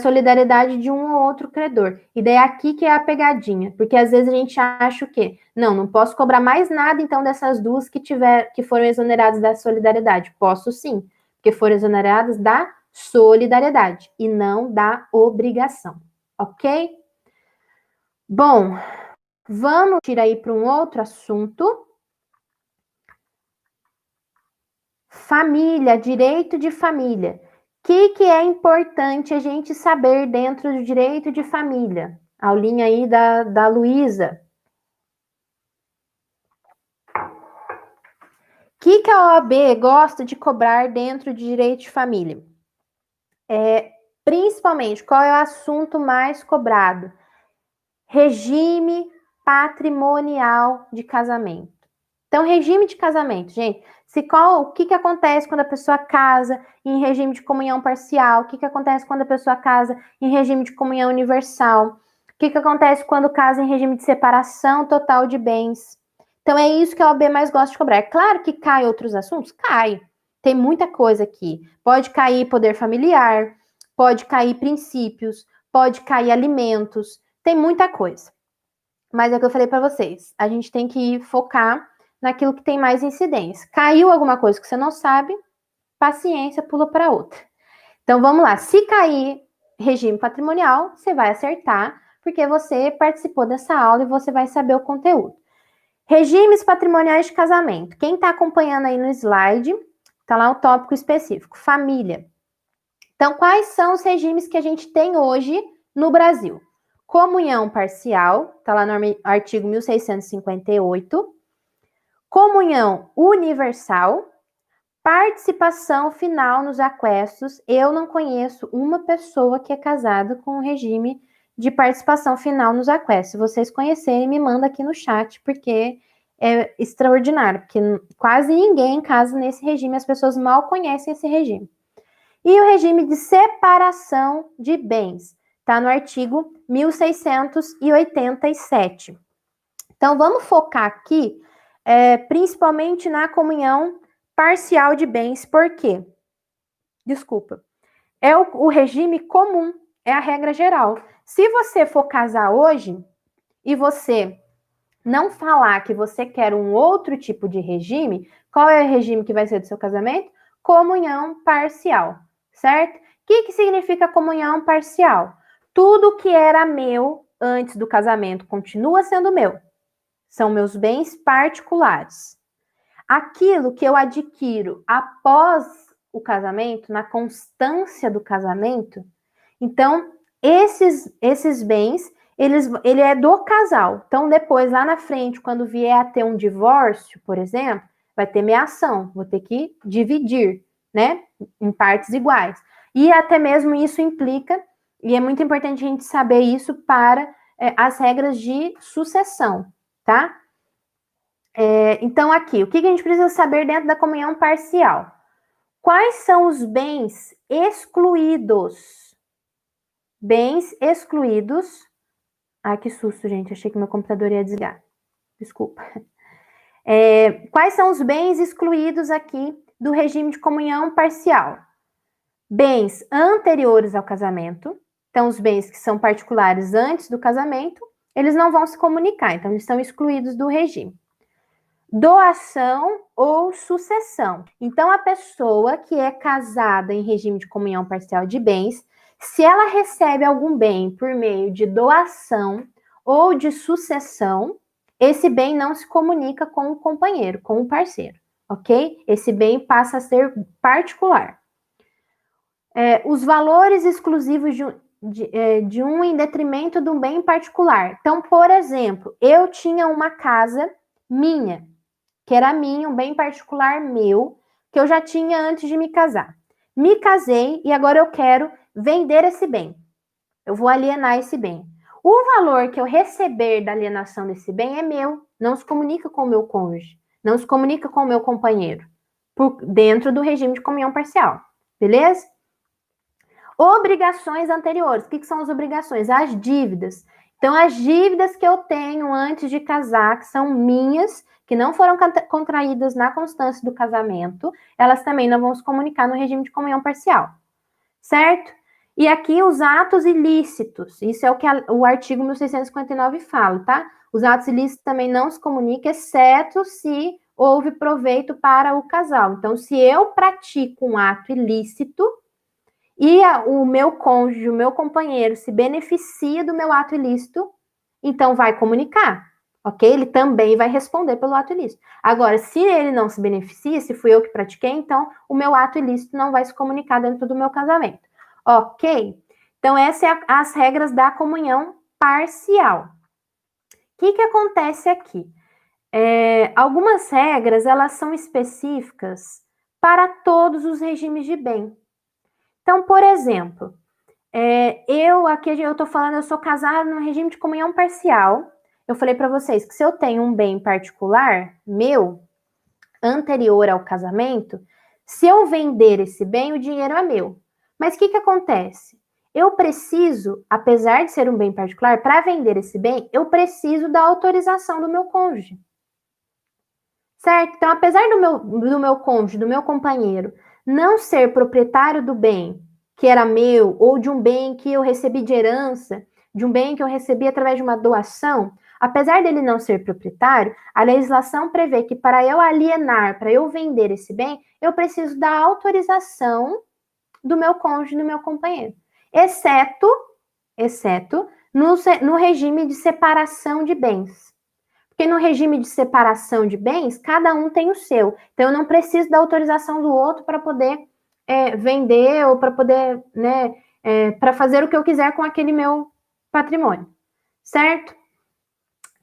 solidariedade de um ou outro credor. E daí aqui que é a pegadinha, porque às vezes a gente acha o quê? Não posso cobrar mais nada, então, dessas duas que foram exoneradas da solidariedade. Posso sim, porque foram exoneradas da solidariedade e não da obrigação, ok? Bom, vamos ir aí para um outro assunto. Família, direito de família. O que é importante a gente saber dentro do direito de família? Aulinha aí da Luísa. O que a OAB gosta de cobrar dentro de direito de família? Principalmente, qual é o assunto mais cobrado? Regime patrimonial de casamento. Então, regime de casamento, gente. O que acontece quando a pessoa casa em regime de comunhão parcial? O que acontece quando a pessoa casa em regime de comunhão universal? O que acontece quando casa em regime de separação total de bens? Então, é isso que a OAB mais gosta de cobrar. É claro que cai outros assuntos? Cai. Tem muita coisa aqui. Pode cair poder familiar, pode cair princípios, pode cair alimentos. Tem muita coisa. Mas é o que eu falei para vocês. A gente tem que focar naquilo que tem mais incidência. Caiu alguma coisa que você não sabe, paciência, pula para outra. Então vamos lá. Se cair regime patrimonial, você vai acertar, porque você participou dessa aula e você vai saber o conteúdo. Regimes patrimoniais de casamento. Quem está acompanhando aí no slide, está lá o tópico específico, família. Então, quais são os regimes que a gente tem hoje no Brasil? Comunhão parcial, está lá no artigo 1658. Comunhão universal. Participação final nos aquestos. Eu não conheço uma pessoa que é casada com um regime de participação final nos aquestos. Se vocês conhecerem, me manda aqui no chat, porque é extraordinário, porque quase ninguém casa nesse regime, as pessoas mal conhecem esse regime. E o regime de separação de bens, está no artigo 1687. Então, vamos focar aqui, principalmente na comunhão parcial de bens, por quê? Desculpa. É o regime comum, é a regra geral. Se você for casar hoje e você não falar que você quer um outro tipo de regime, qual é o regime que vai ser do seu casamento? Comunhão parcial, certo? O que significa comunhão parcial? Tudo que era meu antes do casamento continua sendo meu. São meus bens particulares. Aquilo que eu adquiro após o casamento, na constância do casamento, então, esses bens, ele é do casal. Então, depois, lá na frente, quando vier a ter um divórcio, por exemplo, vai ter meação, vou ter que dividir, né, em partes iguais. E até mesmo isso implica, e é muito importante a gente saber isso para as regras de sucessão, tá? Então, aqui, o que a gente precisa saber dentro da comunhão parcial? Quais são os bens excluídos? Bens excluídos. Ai, que susto, gente. Achei que meu computador ia desligar. Desculpa. Quais são os bens excluídos aqui do regime de comunhão parcial? Bens anteriores ao casamento. Então, os bens que são particulares antes do casamento eles não vão se comunicar, então eles são excluídos do regime. Doação ou sucessão. Então, a pessoa que é casada em regime de comunhão parcial de bens, se ela recebe algum bem por meio de doação ou de sucessão, esse bem não se comunica com o companheiro, com o parceiro, ok? Esse bem passa a ser particular. Os valores exclusivos de um em detrimento de um bem particular. Então, por exemplo, eu tinha uma casa minha, que era minha, um bem particular meu, que eu já tinha antes de me casar. Me casei e agora eu quero vender esse bem. Eu vou alienar esse bem. O valor que eu receber da alienação desse bem é meu, não se comunica com o meu cônjuge, não se comunica com o meu companheiro, dentro do regime de comunhão parcial, beleza? Obrigações anteriores. O que são as obrigações? As dívidas. Então, as dívidas que eu tenho antes de casar, que são minhas, que não foram contraídas na constância do casamento, elas também não vão se comunicar no regime de comunhão parcial, certo? E aqui os atos ilícitos, isso é o que o artigo 1659 fala, tá? Os atos ilícitos também não se comunicam, exceto se houve proveito para o casal. Então, se eu pratico um ato ilícito e o meu cônjuge, o meu companheiro se beneficia do meu ato ilícito, então vai comunicar, ok? Ele também vai responder pelo ato ilícito. Agora, se ele não se beneficia, se fui eu que pratiquei, então o meu ato ilícito não vai se comunicar dentro do meu casamento, ok? Então, essas são as regras da comunhão parcial. O que acontece aqui? Algumas regras, elas são específicas para todos os regimes de bem. Então, por exemplo, eu estou falando, eu sou casada no regime de comunhão parcial. Eu falei para vocês que se eu tenho um bem particular meu, anterior ao casamento, se eu vender esse bem, o dinheiro é meu. Mas o que acontece? Eu preciso, apesar de ser um bem particular, para vender esse bem, eu preciso da autorização do meu cônjuge. Certo? Então, apesar do meu cônjuge, do meu companheiro, não ser proprietário do bem que era meu, ou de um bem que eu recebi de herança, de um bem que eu recebi através de uma doação, apesar dele não ser proprietário, a legislação prevê que para eu alienar, para eu vender esse bem, eu preciso da autorização do meu cônjuge, do meu companheiro. Exceto no regime de separação de bens. Porque no regime de separação de bens, cada um tem o seu. Então, eu não preciso da autorização do outro para poder vender ou para poder, né, para fazer o que eu quiser com aquele meu patrimônio. Certo?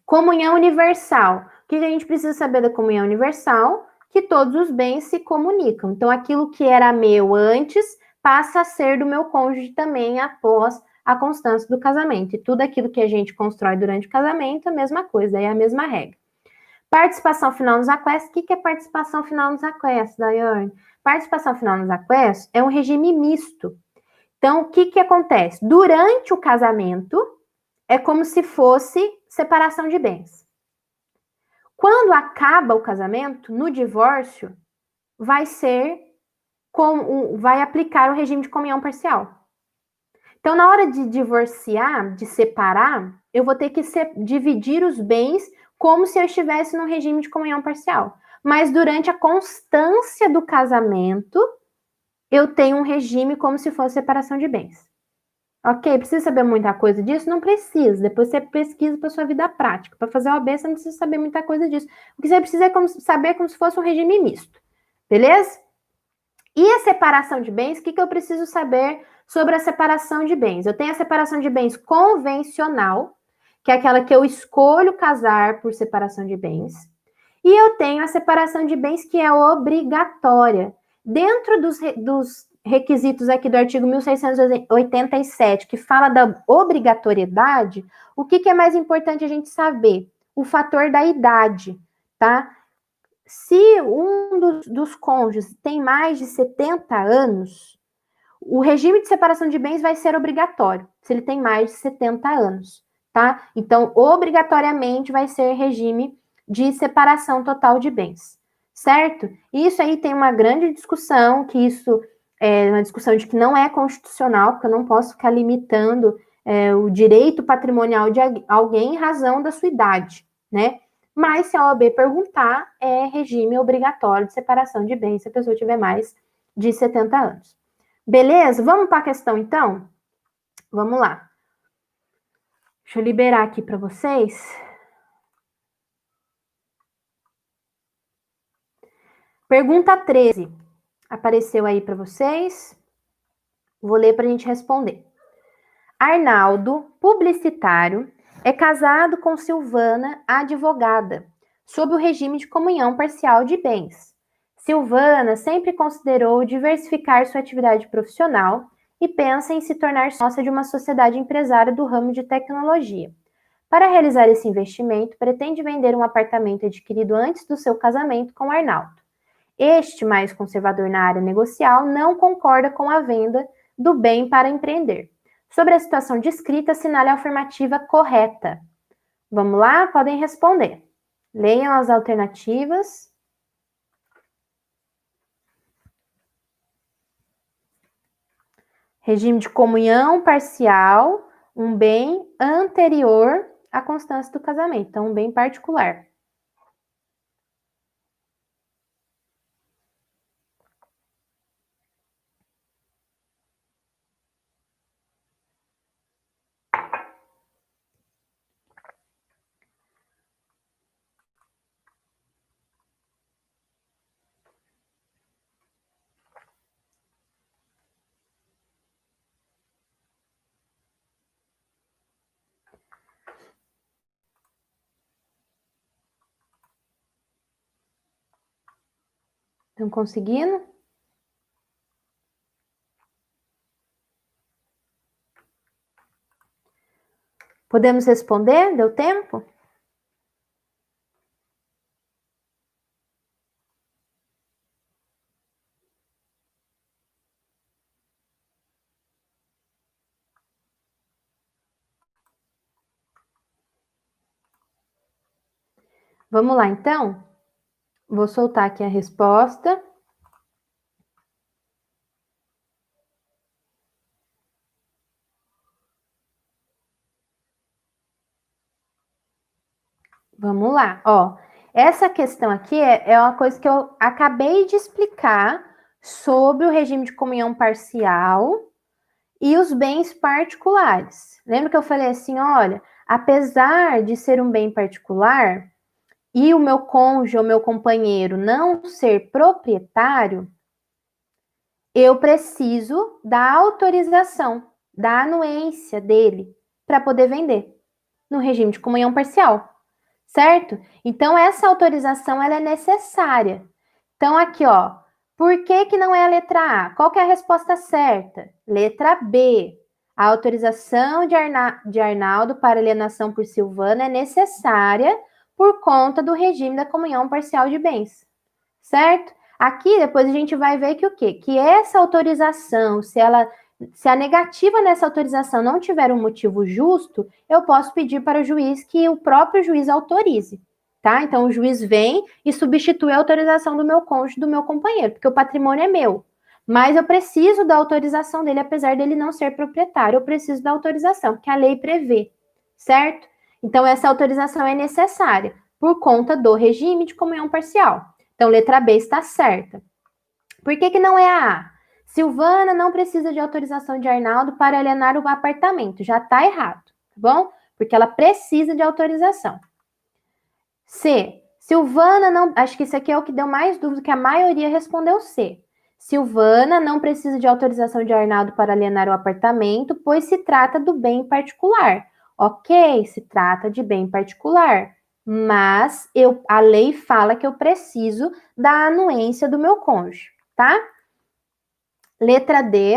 Comunhão universal. O que a gente precisa saber da comunhão universal? Que todos os bens se comunicam. Então, aquilo que era meu antes passa a ser do meu cônjuge também após a constância do casamento. E tudo aquilo que a gente constrói durante o casamento, a mesma coisa, é a mesma regra. Participação final nos aquestos. O que é participação final nos aquestos, Daiane? Participação final nos aquestos é um regime misto. Então, o que acontece? Durante o casamento, é como se fosse separação de bens. Quando acaba o casamento, no divórcio, vai aplicar o regime de comunhão parcial. Então, na hora de divorciar, de separar, eu vou ter que dividir os bens como se eu estivesse no regime de comunhão parcial. Mas durante a constância do casamento, eu tenho um regime como se fosse separação de bens. Ok? Precisa saber muita coisa disso? Não precisa. Depois você pesquisa para sua vida prática. Para fazer o OAB, você não precisa saber muita coisa disso. O que você precisa é saber como se fosse um regime misto. Beleza? E a separação de bens? O que eu preciso saber sobre a separação de bens? Eu tenho a separação de bens convencional, que é aquela que eu escolho casar por separação de bens. E eu tenho a separação de bens que é obrigatória. Dentro dos requisitos aqui do artigo 1687, que fala da obrigatoriedade, o que é mais importante a gente saber? O fator da idade, tá? Se um dos cônjuges tem mais de 70 anos, o regime de separação de bens vai ser obrigatório, se ele tem mais de 70 anos, tá? Então, obrigatoriamente vai ser regime de separação total de bens, certo? Isso aí tem uma grande discussão, que isso é uma discussão de que não é constitucional, porque eu não posso ficar limitando o direito patrimonial de alguém em razão da sua idade, né? Mas se a OAB perguntar, é regime obrigatório de separação de bens se a pessoa tiver mais de 70 anos. Beleza? Vamos para a questão, então? Vamos lá. Deixa eu liberar aqui para vocês. Pergunta 13. Apareceu aí para vocês. Vou ler para a gente responder. Arnaldo, publicitário, é casado com Silvana, advogada, sob o regime de comunhão parcial de bens. Silvana sempre considerou diversificar sua atividade profissional e pensa em se tornar sócia de uma sociedade empresária do ramo de tecnologia. Para realizar esse investimento, pretende vender um apartamento adquirido antes do seu casamento com Arnaldo. Este, mais conservador na área negocial, não concorda com a venda do bem para empreender. Sobre a situação descrita, assinale a afirmativa correta. Vamos lá? Podem responder. Leiam as alternativas. Regime de comunhão parcial, um bem anterior à constância do casamento, então um bem particular. Estão conseguindo? Podemos responder? Deu tempo? Vamos lá, então? Vou soltar aqui a resposta. Vamos lá, ó. Essa questão aqui é uma coisa que eu acabei de explicar sobre o regime de comunhão parcial e os bens particulares. Lembra que eu falei assim, olha, apesar de ser um bem particular e o meu cônjuge ou meu companheiro não ser proprietário, eu preciso da autorização, da anuência dele para poder vender no regime de comunhão parcial. Certo? Então, essa autorização ela é necessária. Então, aqui, ó, por que que não é a letra A? Qual que é a resposta certa? Letra B. A autorização de Arnaldo para alienação por Silvana é necessária por conta do regime da comunhão parcial de bens. Certo? Aqui, depois a gente vai ver que o quê? Que essa autorização, se a negativa nessa autorização não tiver um motivo justo, eu posso pedir para o juiz que o próprio juiz autorize, tá? Então, o juiz vem e substitui a autorização do meu cônjuge, do meu companheiro, porque o patrimônio é meu. Mas eu preciso da autorização dele, apesar dele não ser proprietário, eu preciso da autorização, que a lei prevê, certo? Então, essa autorização é necessária por conta do regime de comunhão parcial. Então, letra B está certa. Por que que não é a A? Silvana não precisa de autorização de Arnaldo para alienar o apartamento. Já está errado, tá bom? Porque ela precisa de autorização. C. Silvana não... Acho que isso aqui é o que deu mais dúvida, que a maioria respondeu C. Silvana não precisa de autorização de Arnaldo para alienar o apartamento, pois se trata do bem particular. Ok, se trata de bem particular. Mas a lei fala que eu preciso da anuência do meu cônjuge, tá? Letra D.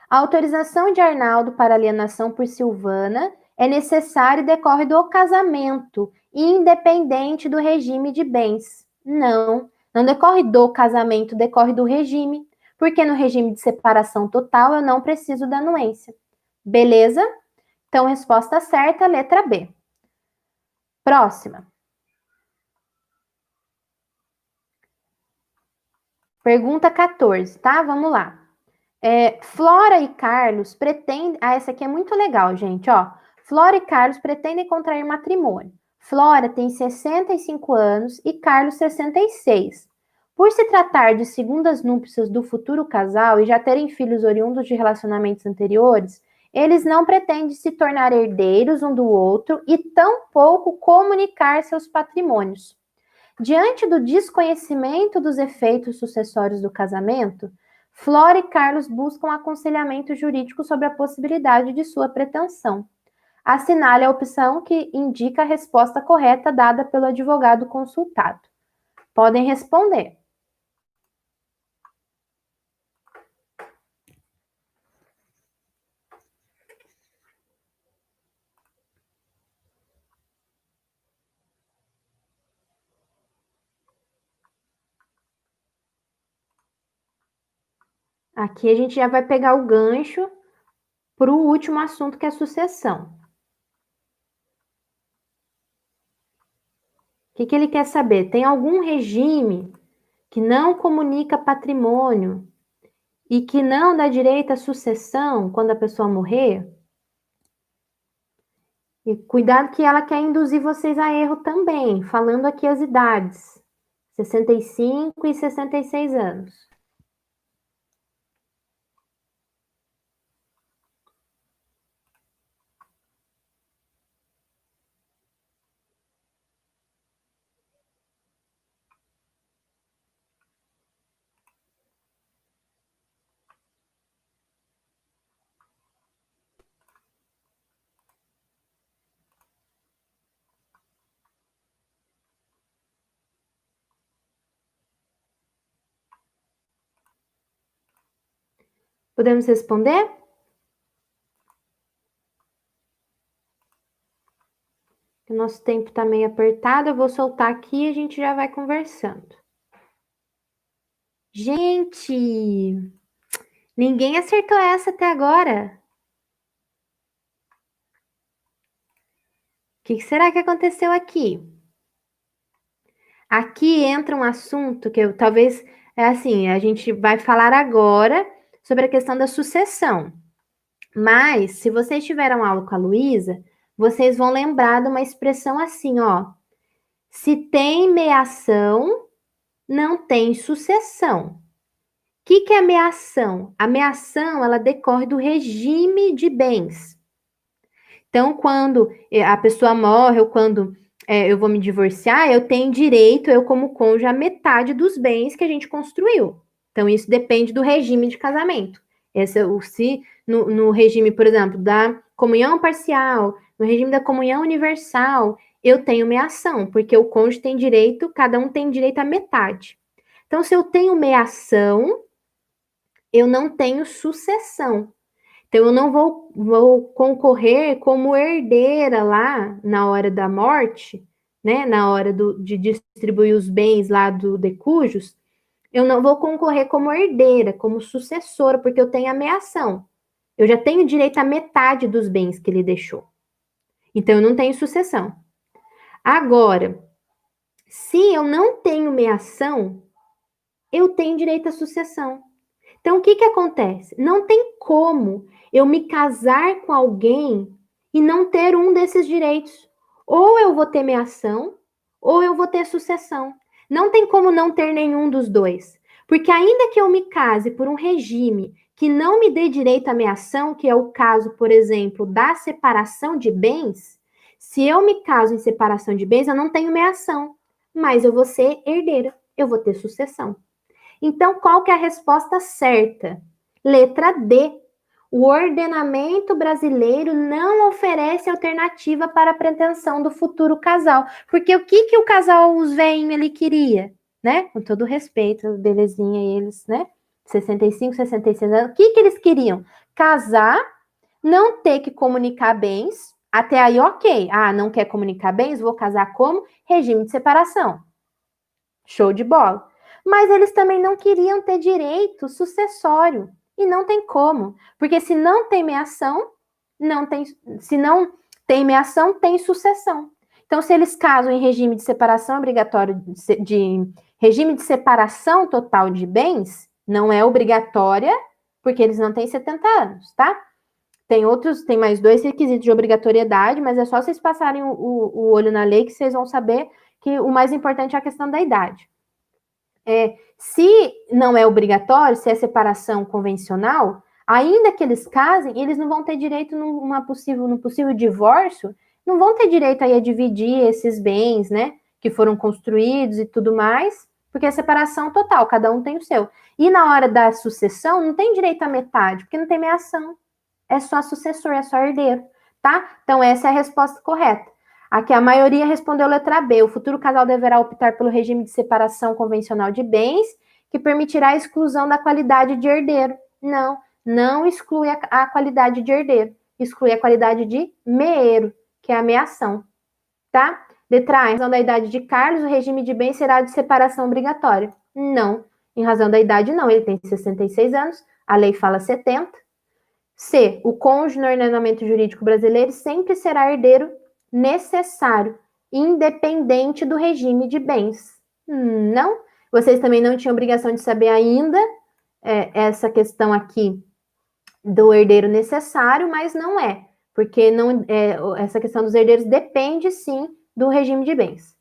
A autorização de Arnaldo para alienação por Silvana é necessária e decorre do casamento, independente do regime de bens. Não, não decorre do casamento, decorre do regime, porque no regime de separação total eu não preciso da anuência. Beleza? Então, resposta certa, letra B. Próxima. Pergunta 14, tá? Vamos lá. Flora e Carlos pretendem... Ah, essa aqui é muito legal, gente, ó. Flora e Carlos pretendem contrair matrimônio. Flora tem 65 anos e Carlos 66. Por se tratar de segundas núpcias do futuro casal e já terem filhos oriundos de relacionamentos anteriores, eles não pretendem se tornar herdeiros um do outro e tampouco comunicar seus patrimônios. Diante do desconhecimento dos efeitos sucessórios do casamento, Flora e Carlos buscam aconselhamento jurídico sobre a possibilidade de sua pretensão. Assinale a opção que indica a resposta correta dada pelo advogado consultado. Podem responder. Aqui a gente já vai pegar o gancho para o último assunto, que é a sucessão. O que ele quer saber? Tem algum regime que não comunica patrimônio e que não dá direito à sucessão quando a pessoa morrer? E cuidado que ela quer induzir vocês a erro também, falando aqui as idades: 65 e 66 anos. Podemos responder? O nosso tempo está meio apertado, eu vou soltar aqui e a gente já vai conversando. Gente, ninguém acertou essa até agora. O que será que aconteceu aqui? Aqui entra um assunto que talvez, a gente vai falar agora sobre a questão da sucessão. Mas, se vocês tiveram aula com a Luísa, vocês vão lembrar de uma expressão assim, ó. Se tem meação, não tem sucessão. O que é meação? A meação, ela decorre do regime de bens. Então, quando a pessoa morre ou quando eu vou me divorciar, eu tenho direito, eu como cônjuge, a metade dos bens que a gente construiu. Então, isso depende do regime de casamento. Se no regime, por exemplo, da comunhão parcial, no regime da comunhão universal, eu tenho meação, porque o cônjuge tem direito, cada um tem direito à metade. Então, se eu tenho meação, eu não tenho sucessão. Então, eu não vou concorrer como herdeira lá na hora da morte, né? Na hora de distribuir os bens lá do decujus, eu não vou concorrer como herdeira, como sucessora, porque eu tenho a meação. Eu já tenho direito à metade dos bens que ele deixou. Então, eu não tenho sucessão. Agora, se eu não tenho meação, eu tenho direito à sucessão. Então, o que acontece? Não tem como eu me casar com alguém e não ter um desses direitos. Ou eu vou ter meação, ou eu vou ter sucessão. Não tem como não ter nenhum dos dois. Porque ainda que eu me case por um regime que não me dê direito à meação, que é o caso, por exemplo, da separação de bens, se eu me caso em separação de bens, eu não tenho meação, mas eu vou ser herdeira, eu vou ter sucessão. Então, qual que é a resposta certa? Letra D. O ordenamento brasileiro não oferece alternativa para a pretensão do futuro casal. Porque o que o casal, os velhinhos, ele queria? Né? Com todo respeito, belezinha eles, né? 65, 66 anos. O que eles queriam? Casar, não ter que comunicar bens. Até aí, ok. Ah, não quer comunicar bens? Vou casar como? Regime de separação. Show de bola. Mas eles também não queriam ter direito sucessório. E não tem como. Porque se não tem meação, não tem. Se não tem meação, tem sucessão. Então, se eles casam em regime de separação obrigatório, de regime de separação total de bens, não é obrigatória porque eles não têm 70 anos, tá? Tem mais 2 requisitos de obrigatoriedade, mas é só vocês passarem o olho na lei que vocês vão saber que o mais importante é a questão da idade. Se não é obrigatório, se é separação convencional, ainda que eles casem, eles não vão ter direito num possível divórcio, não vão ter direito aí a dividir esses bens, né, que foram construídos e tudo mais, porque é separação total, cada um tem o seu. E na hora da sucessão, não tem direito à metade, porque não tem meação. É só sucessor, é só herdeiro, tá? Então essa é a resposta correta. Aqui a maioria respondeu letra B. O futuro casal deverá optar pelo regime de separação convencional de bens, que permitirá a exclusão da qualidade de herdeiro. Não exclui a qualidade de herdeiro, exclui a qualidade de meeiro, que é a meação, tá? Letra A, em razão da idade de Carlos, o regime de bens será de separação obrigatória. Não, em razão da idade não, ele tem 66 anos, a lei fala 70. C, o cônjuge no ordenamento jurídico brasileiro sempre será herdeiro necessário, independente do regime de bens. Não. Vocês também não tinham obrigação de saber ainda essa questão aqui do herdeiro necessário, mas não é, porque não, essa questão dos herdeiros depende sim do regime de bens.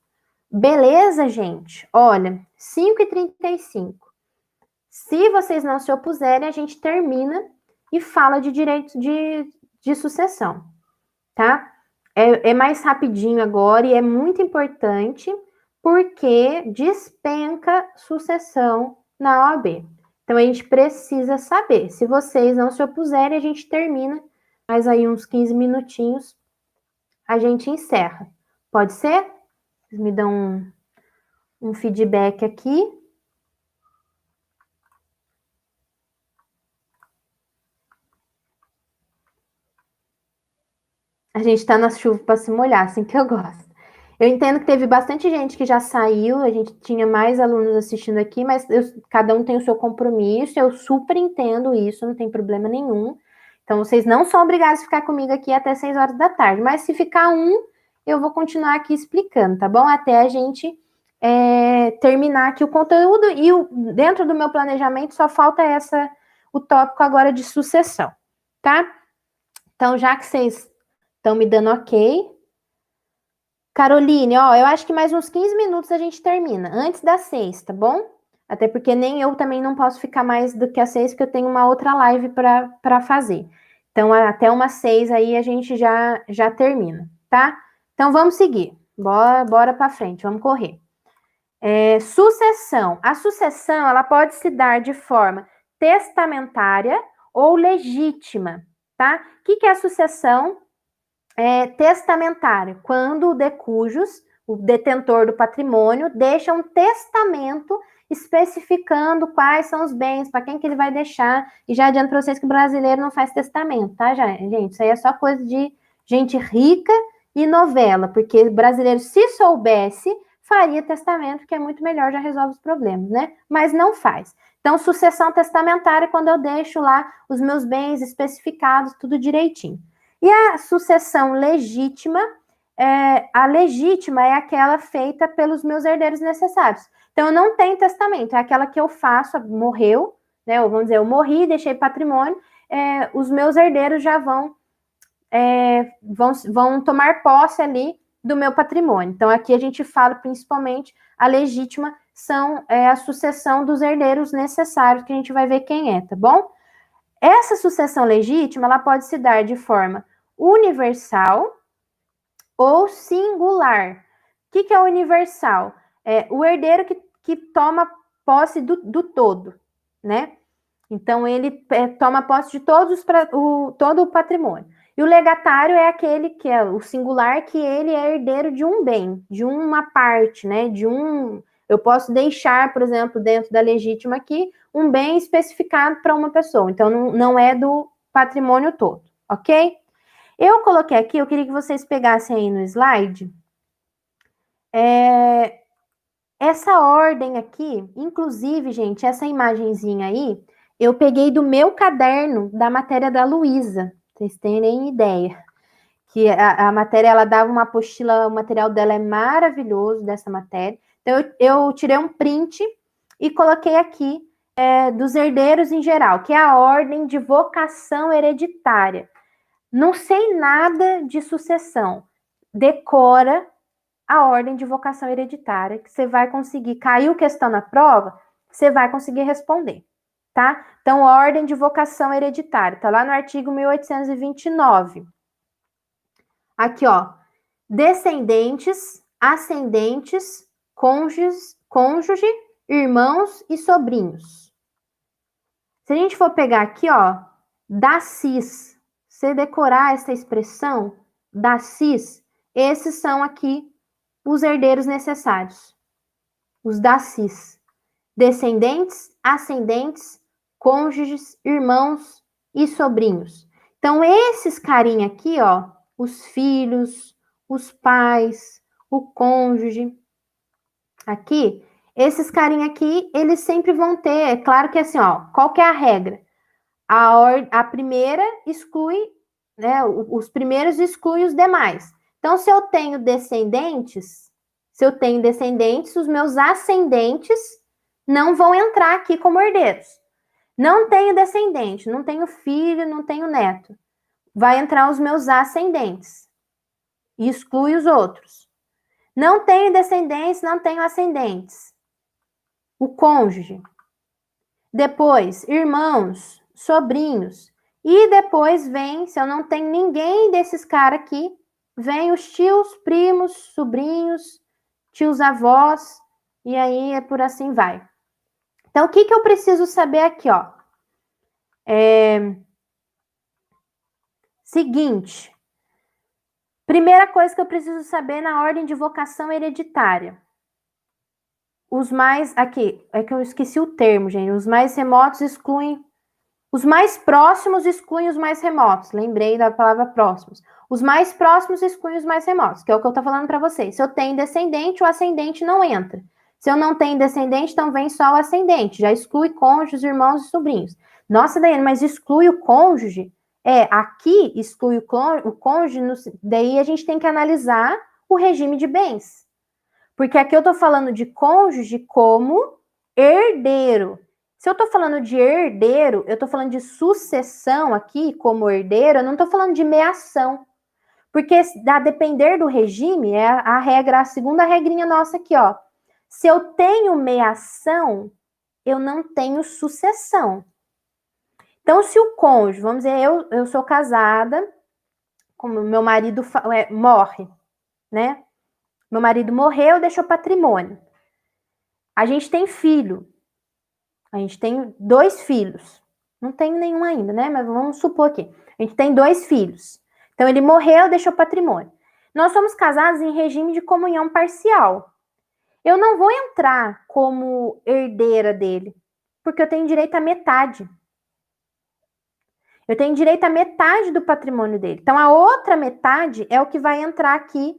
Beleza, gente? Olha, 5h35. Se vocês não se opuserem, a gente termina e fala de direito de sucessão, tá? É mais rapidinho agora e é muito importante porque despenca sucessão na OAB. Então, a gente precisa saber. Se vocês não se opuserem, a gente termina. Mais aí uns 15 minutinhos, a gente encerra. Pode ser? Vocês me dão um feedback aqui. A gente tá na chuva para se molhar, assim que eu gosto. Eu entendo que teve bastante gente que já saiu, a gente tinha mais alunos assistindo aqui, mas cada um tem o seu compromisso, eu super entendo isso, não tem problema nenhum. Então, vocês não são obrigados a ficar comigo aqui até 6 horas da tarde, mas se ficar eu vou continuar aqui explicando, tá bom? Até a gente terminar aqui o conteúdo e dentro do meu planejamento só falta o tópico agora de sucessão, tá? Então, já que vocês estão me dando ok. Caroline, eu acho que mais uns 15 minutos a gente termina, antes das 6, tá bom? Até porque nem eu também não posso ficar mais do que às 6, porque eu tenho uma outra live para fazer. Então, até umas 6 aí a gente já termina, tá? Então, vamos seguir. Bora para frente, vamos correr. Sucessão. A sucessão, ela pode se dar de forma testamentária ou legítima, tá? O que é a sucessão testamentária? Quando o de cujos, o detentor do patrimônio, deixa um testamento especificando quais são os bens, para quem que ele vai deixar. E já adianto para vocês que o brasileiro não faz testamento, tá, gente? Isso aí é só coisa de gente rica e novela, porque o brasileiro, se soubesse, faria testamento, que é muito melhor, já resolve os problemas, né? Mas não faz. Então, sucessão testamentária é quando eu deixo lá os meus bens especificados, tudo direitinho. E a sucessão legítima, a legítima é aquela feita pelos meus herdeiros necessários. Então, eu não tenho testamento, é aquela que eu faço, morreu, né? Ou vamos dizer, eu morri, deixei patrimônio, os meus herdeiros já vão tomar posse ali do meu patrimônio. Então, aqui a gente fala principalmente a legítima são a sucessão dos herdeiros necessários, que a gente vai ver quem é, tá bom? Essa sucessão legítima, ela pode se dar de forma universal ou singular. O que é universal? É o herdeiro que toma posse do todo, né? Então, ele toma posse de todo o patrimônio. E o legatário é aquele que é o singular, que ele é herdeiro de um bem, de uma parte, né? Eu posso deixar, por exemplo, dentro da legítima aqui, um bem especificado para uma pessoa. Então, não é do patrimônio todo, ok? Eu coloquei aqui, eu queria que vocês pegassem aí no slide. Essa ordem aqui, inclusive, gente, essa imagenzinha aí, eu peguei do meu caderno da matéria da Luísa, vocês terem ideia. Que a matéria, ela dava uma apostila, o material dela é maravilhoso, dessa matéria. Então, eu tirei um print e coloquei aqui dos herdeiros em geral, que é a ordem de vocação hereditária. Não sei nada de sucessão. Decora a ordem de vocação hereditária, que você vai conseguir. Caiu questão na prova, você vai conseguir responder, tá? Então, ordem de vocação hereditária, tá lá no artigo 1829. Aqui, ó. Descendentes, ascendentes, cônjuge, irmãos e sobrinhos. Se a gente for pegar aqui, ó, dacis, você decorar essa expressão, dacis, esses são aqui os herdeiros necessários. Os dacis. Descendentes, ascendentes, cônjuges, irmãos e sobrinhos. Então, esses carinha aqui, ó, os filhos, os pais, o cônjuge, aqui, esses carinha aqui, eles sempre vão ter, é claro que assim, ó, qual que é a regra? A primeira exclui, né, os primeiros excluem os demais. Então, se eu tenho descendentes, os meus ascendentes não vão entrar aqui como herdeiros. Não tenho descendente, não tenho filho, não tenho neto. Vai entrar os meus ascendentes. E exclui os outros. Não tenho descendentes, não tenho ascendentes. O cônjuge. Depois, irmãos, sobrinhos. E depois vem, se eu não tenho ninguém desses caras aqui, vem os tios, primos, sobrinhos, tios avós, e aí é por assim vai. Então, o que eu preciso saber aqui, ó? Seguinte. Primeira coisa que eu preciso saber na ordem de vocação hereditária. Os mais, aqui, é que eu esqueci o termo, gente. Os mais remotos excluem, os mais próximos excluem os mais remotos. Lembrei da palavra próximos. Os mais próximos excluem os mais remotos, que é o que eu tô falando para vocês. Se eu tenho descendente, o ascendente não entra. Se eu não tenho descendente, então vem só o ascendente. Já exclui cônjuges, irmãos e sobrinhos. Nossa, Daiane, mas exclui o cônjuge? Aqui exclui o cônjuge, daí a gente tem que analisar o regime de bens. Porque aqui eu tô falando de cônjuge como herdeiro. Se eu tô falando de herdeiro, eu tô falando de sucessão aqui como herdeiro, eu não tô falando de meação. Porque a depender do regime, é a regra, a segunda regrinha nossa aqui, ó. Se eu tenho meação, eu não tenho sucessão. Então, se o cônjuge, vamos dizer, eu sou casada, como meu marido morre, né? Meu marido morreu, deixou patrimônio. A gente tem filho. A gente tem 2 filhos. Não tenho nenhum ainda, né? Mas vamos supor aqui. A gente tem 2 filhos. Então, ele morreu, deixou patrimônio. Nós somos casados em regime de comunhão parcial. Eu não vou entrar como herdeira dele, porque eu tenho direito à metade. Eu tenho direito à metade do patrimônio dele. Então, a outra metade é o que vai entrar aqui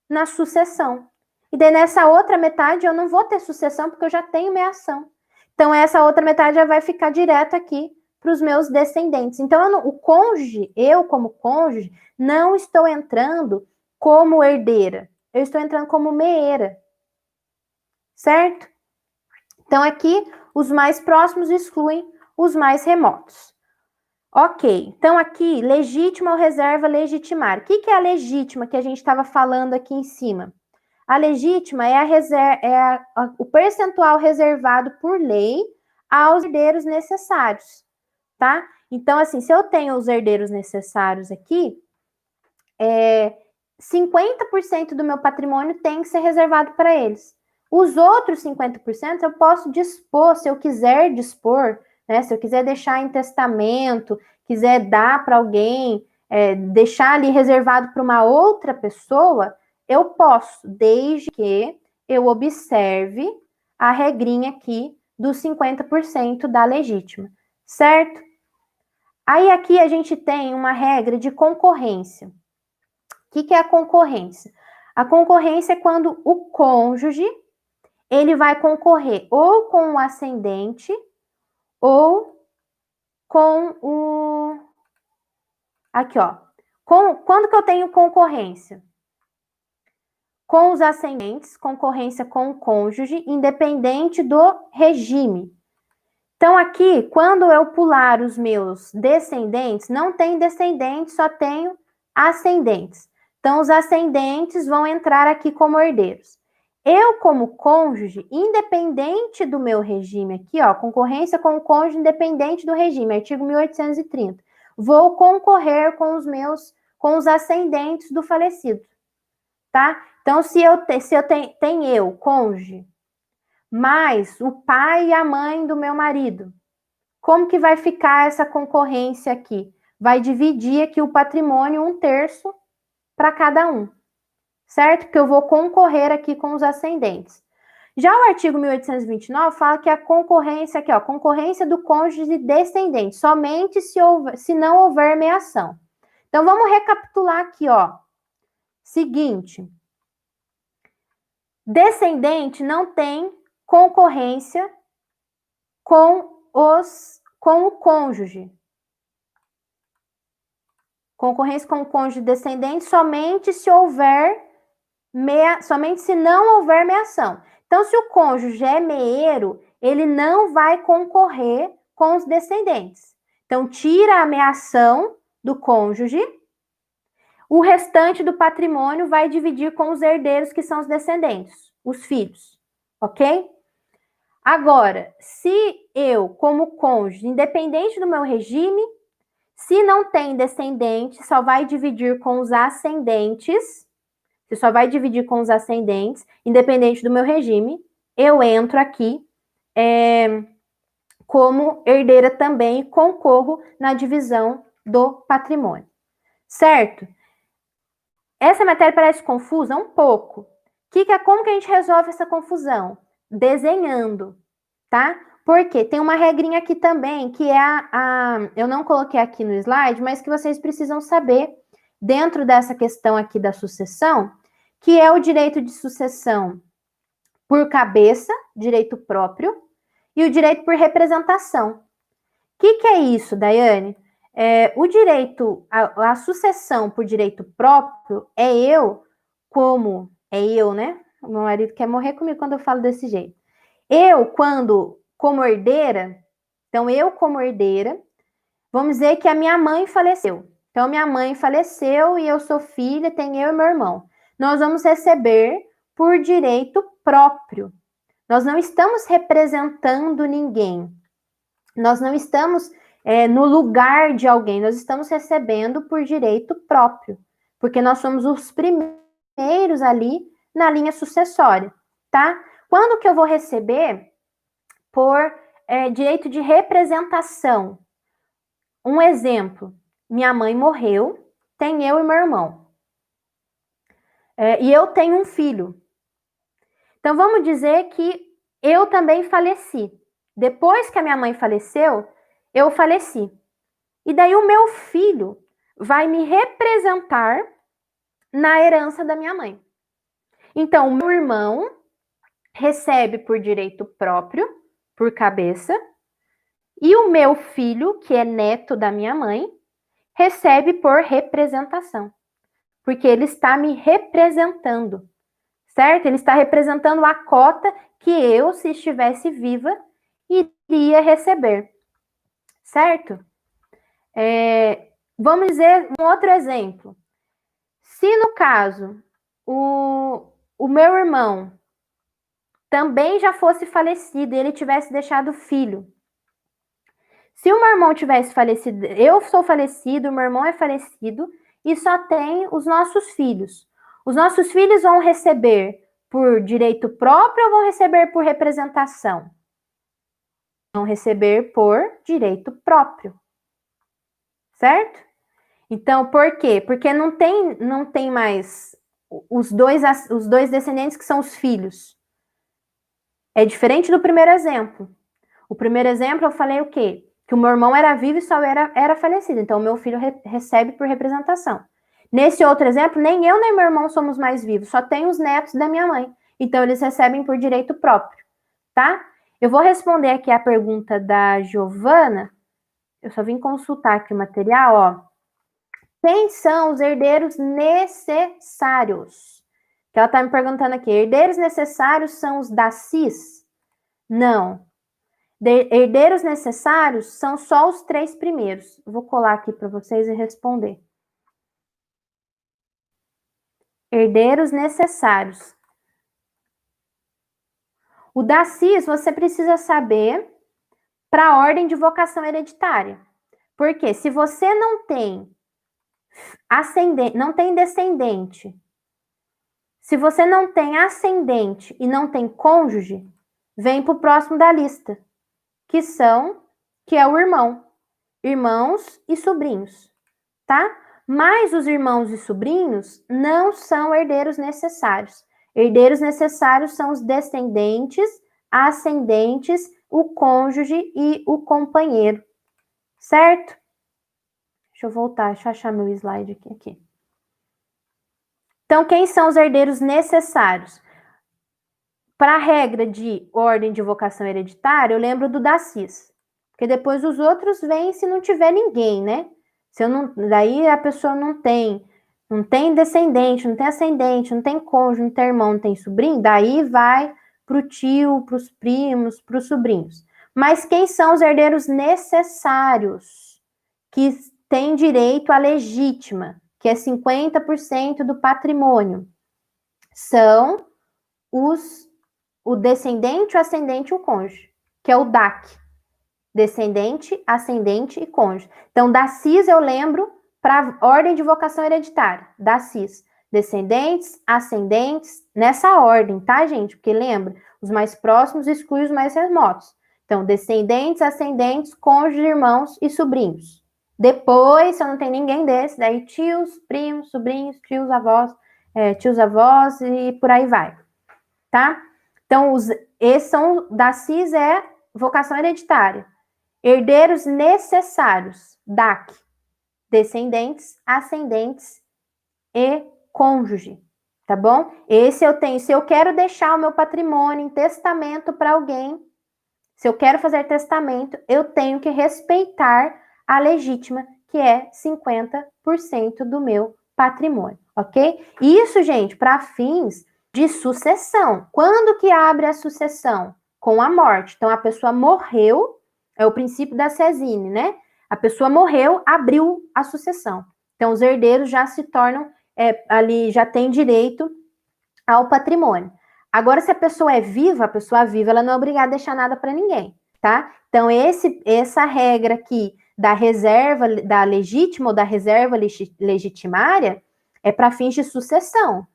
na sucessão. E daí, nessa outra metade, eu não vou ter sucessão, porque eu já tenho meação. Então, essa outra metade já vai ficar direto aqui para os meus descendentes. Então, o cônjuge, eu como cônjuge, não estou entrando como herdeira. Eu estou entrando como meeira. Certo? Então, aqui, os mais próximos excluem os mais remotos. Ok, então aqui, legítima ou reserva legitimar. O que é a legítima que a gente estava falando aqui em cima? A legítima é, o percentual reservado por lei aos herdeiros necessários, tá? Então, assim, se eu tenho os herdeiros necessários aqui, 50% do meu patrimônio tem que ser reservado para eles. Os outros 50% eu posso dispor, se eu quiser dispor, né? Se eu quiser deixar em testamento, quiser dar para alguém, deixar ali reservado para uma outra pessoa, eu posso, desde que eu observe a regrinha aqui dos 50% da legítima, certo? Aí aqui a gente tem uma regra de concorrência. O que é a concorrência? A concorrência é quando o cônjuge ele vai concorrer ou com o ascendente ou com o... Aqui, ó. Quando que eu tenho concorrência? Com os ascendentes, concorrência com o cônjuge, independente do regime. Então, aqui, quando eu pular os meus descendentes, não tem descendentes, só tenho ascendentes. Então, os ascendentes vão entrar aqui como herdeiros. Eu, como cônjuge, independente do meu regime aqui, ó, concorrência com o cônjuge independente do regime, artigo 1830, vou concorrer com com os ascendentes do falecido, tá? Então, se eu tenho cônjuge, mais o pai e a mãe do meu marido, como que vai ficar essa concorrência aqui? Vai dividir aqui o patrimônio 1/3 para cada um, certo? Porque eu vou concorrer aqui com os ascendentes. Já o artigo 1829 fala que a concorrência aqui, ó, concorrência do cônjuge descendente, somente se não houver meação. Então, vamos recapitular aqui, ó. Seguinte, descendente não tem concorrência com o cônjuge. Concorrência com o cônjuge descendente somente se não houver meação. Então, se o cônjuge é meeiro, ele não vai concorrer com os descendentes. Então, tira a meação do cônjuge, o restante do patrimônio vai dividir com os herdeiros, que são os descendentes, os filhos, ok? Agora, se eu, como cônjuge, independente do meu regime, se não tem descendente, só vai dividir com os ascendentes. Você só vai dividir com os ascendentes, independente do meu regime. Eu entro aqui como herdeira também e concorro na divisão do patrimônio. Certo? Essa matéria parece confusa? Um pouco. Como que a gente resolve essa confusão? Desenhando, tá? Porque tem uma regrinha aqui também, que é eu não coloquei aqui no slide, mas que vocês precisam saber dentro dessa questão aqui da sucessão, que é o direito de sucessão por cabeça, direito próprio, e o direito por representação. O que é isso, Daiane? O direito, a sucessão por direito próprio é né? O meu marido quer morrer comigo quando eu falo desse jeito. Como herdeira, então eu como herdeira, vamos dizer que a minha mãe faleceu. Então, minha mãe faleceu e eu sou filha, tem eu e meu irmão. Nós vamos receber por direito próprio. Nós não estamos representando ninguém. Nós não estamos no lugar de alguém. Nós estamos recebendo por direito próprio. Porque nós somos os primeiros ali na linha sucessória, tá? Quando que eu vou receber por direito de representação? Um exemplo, minha mãe morreu, tem eu e meu irmão. E eu tenho um filho. Então, vamos dizer que eu também faleci. Depois que a minha mãe faleceu, eu faleci. E daí o meu filho vai me representar na herança da minha mãe. Então, o meu irmão recebe por direito próprio, por cabeça, e o meu filho, que é neto da minha mãe, recebe por representação, porque ele está me representando, certo? Ele está representando a cota que eu, se estivesse viva, iria receber, certo? Vamos dizer um outro exemplo. Se no caso o meu irmão também já fosse falecido e ele tivesse deixado filho, se o meu irmão tivesse falecido, eu sou falecido, o meu irmão é falecido e só tem os nossos filhos. Os nossos filhos vão receber por direito próprio ou vão receber por representação? Vão receber por direito próprio. Certo? Então, por quê? Porque não tem mais os dois descendentes que são os filhos. É diferente do primeiro exemplo. O primeiro exemplo eu falei o quê? Que o meu irmão era vivo e só era falecido. Então, o meu filho recebe por representação. Nesse outro exemplo, nem eu nem meu irmão somos mais vivos. Só tem os netos da minha mãe. Então, eles recebem por direito próprio. Tá? Eu vou responder aqui a pergunta da Giovana. Eu só vim consultar aqui o material, ó. Quem são os herdeiros necessários? Que ela está me perguntando aqui. Herdeiros necessários são os da CIS? Não. Herdeiros necessários são só os 3 primeiros. Vou colar aqui para vocês e responder. Herdeiros necessários. O da CIS você precisa saber para a ordem de vocação hereditária. Porque se você não tem ascendente, não tem descendente, se você não tem ascendente e não tem cônjuge, vem para o próximo da lista, que é o irmão. Irmãos e sobrinhos, tá? Mas os irmãos e sobrinhos não são herdeiros necessários. Herdeiros necessários são os descendentes, ascendentes, o cônjuge e o companheiro, certo? Deixa eu voltar, deixa eu achar meu slide aqui. Então, quem são os herdeiros necessários? Para a regra de ordem de vocação hereditária, eu lembro do Dacis, porque depois os outros vêm se não tiver ninguém, né? Se eu não, daí a pessoa não tem descendente, não tem ascendente, não tem cônjuge, não tem irmão, não tem sobrinho, daí vai para o tio, para os primos, para os sobrinhos. Mas quem são os herdeiros necessários que têm direito à legítima, que é 50% do patrimônio? São o descendente, o ascendente e o cônjuge, que é o DAC. Descendente, ascendente e cônjuge. Então, da CIS eu lembro para ordem de vocação hereditária. Da CIS. Descendentes, ascendentes, nessa ordem, tá, gente? Porque lembra, os mais próximos excluem os mais remotos. Então, descendentes, ascendentes, cônjuge, irmãos e sobrinhos. Depois, se eu não tem ninguém desse, daí tios, primos, sobrinhos, tios, avós e por aí vai, tá? Então, esses são, da CIS é vocação hereditária. Herdeiros necessários, DAC, descendentes, ascendentes e cônjuge, tá bom? Esse eu tenho, se eu quero deixar o meu patrimônio em testamento para alguém, se eu quero fazer testamento, eu tenho que respeitar a legítima, que é 50% do meu patrimônio, ok? Isso, gente, para fins de sucessão. Quando que abre a sucessão? Com a morte. Então, a pessoa morreu, é o princípio da Cesine, né? A pessoa morreu, abriu a sucessão. Então, os herdeiros já se tornam, ali, já tem direito ao patrimônio. Agora, se a pessoa é viva, a pessoa viva, ela não é obrigada a deixar nada para ninguém, tá? Então, essa regra aqui da reserva, da legítima ou da reserva legitimária, é para fins de sucessão.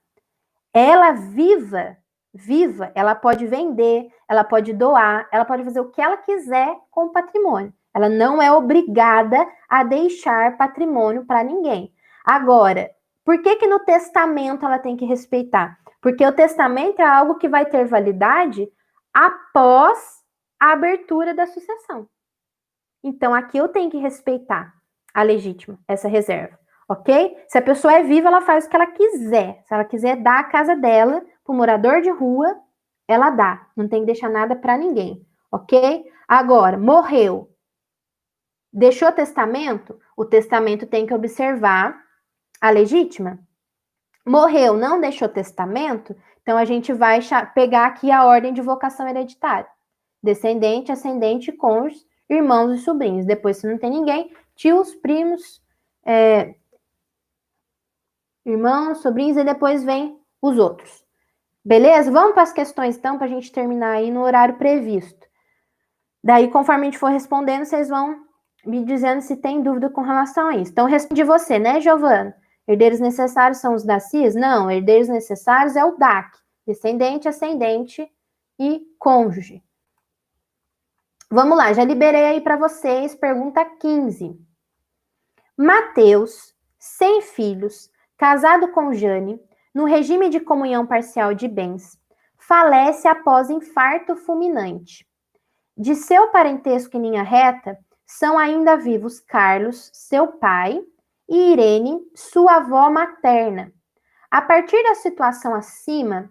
Ela viva, ela pode vender, ela pode doar, ela pode fazer o que ela quiser com o patrimônio. Ela não é obrigada a deixar patrimônio para ninguém. Agora, por que no testamento ela tem que respeitar? Porque o testamento é algo que vai ter validade após a abertura da sucessão. Então, aqui eu tenho que respeitar a legítima, essa reserva, ok? Se a pessoa é viva, ela faz o que ela quiser. Se ela quiser dar a casa dela para o morador de rua, ela dá. Não tem que deixar nada para ninguém, ok? Agora, morreu. Deixou testamento? O testamento tem que observar a legítima. Morreu, não deixou testamento? Então, a gente vai pegar aqui a ordem de vocação hereditária. Descendente, ascendente, cônjuge, irmãos e sobrinhos. Depois, se não tem ninguém, tios, primos, irmãos, sobrinhos, e depois vem os outros. Beleza? Vamos para as questões, então, para a gente terminar aí no horário previsto. Daí, conforme a gente for respondendo, vocês vão me dizendo se tem dúvida com relação a isso. Então, respondi você, né, Giovana? Herdeiros necessários são os da CIS? Não, herdeiros necessários é o DAC. Descendente, ascendente e cônjuge. Vamos lá, já liberei aí para vocês, pergunta 15. Mateus, sem filhos, casado com Jane, no regime de comunhão parcial de bens, falece após infarto fulminante. De seu parentesco em linha reta, são ainda vivos Carlos, seu pai, e Irene, sua avó materna. A partir da situação acima,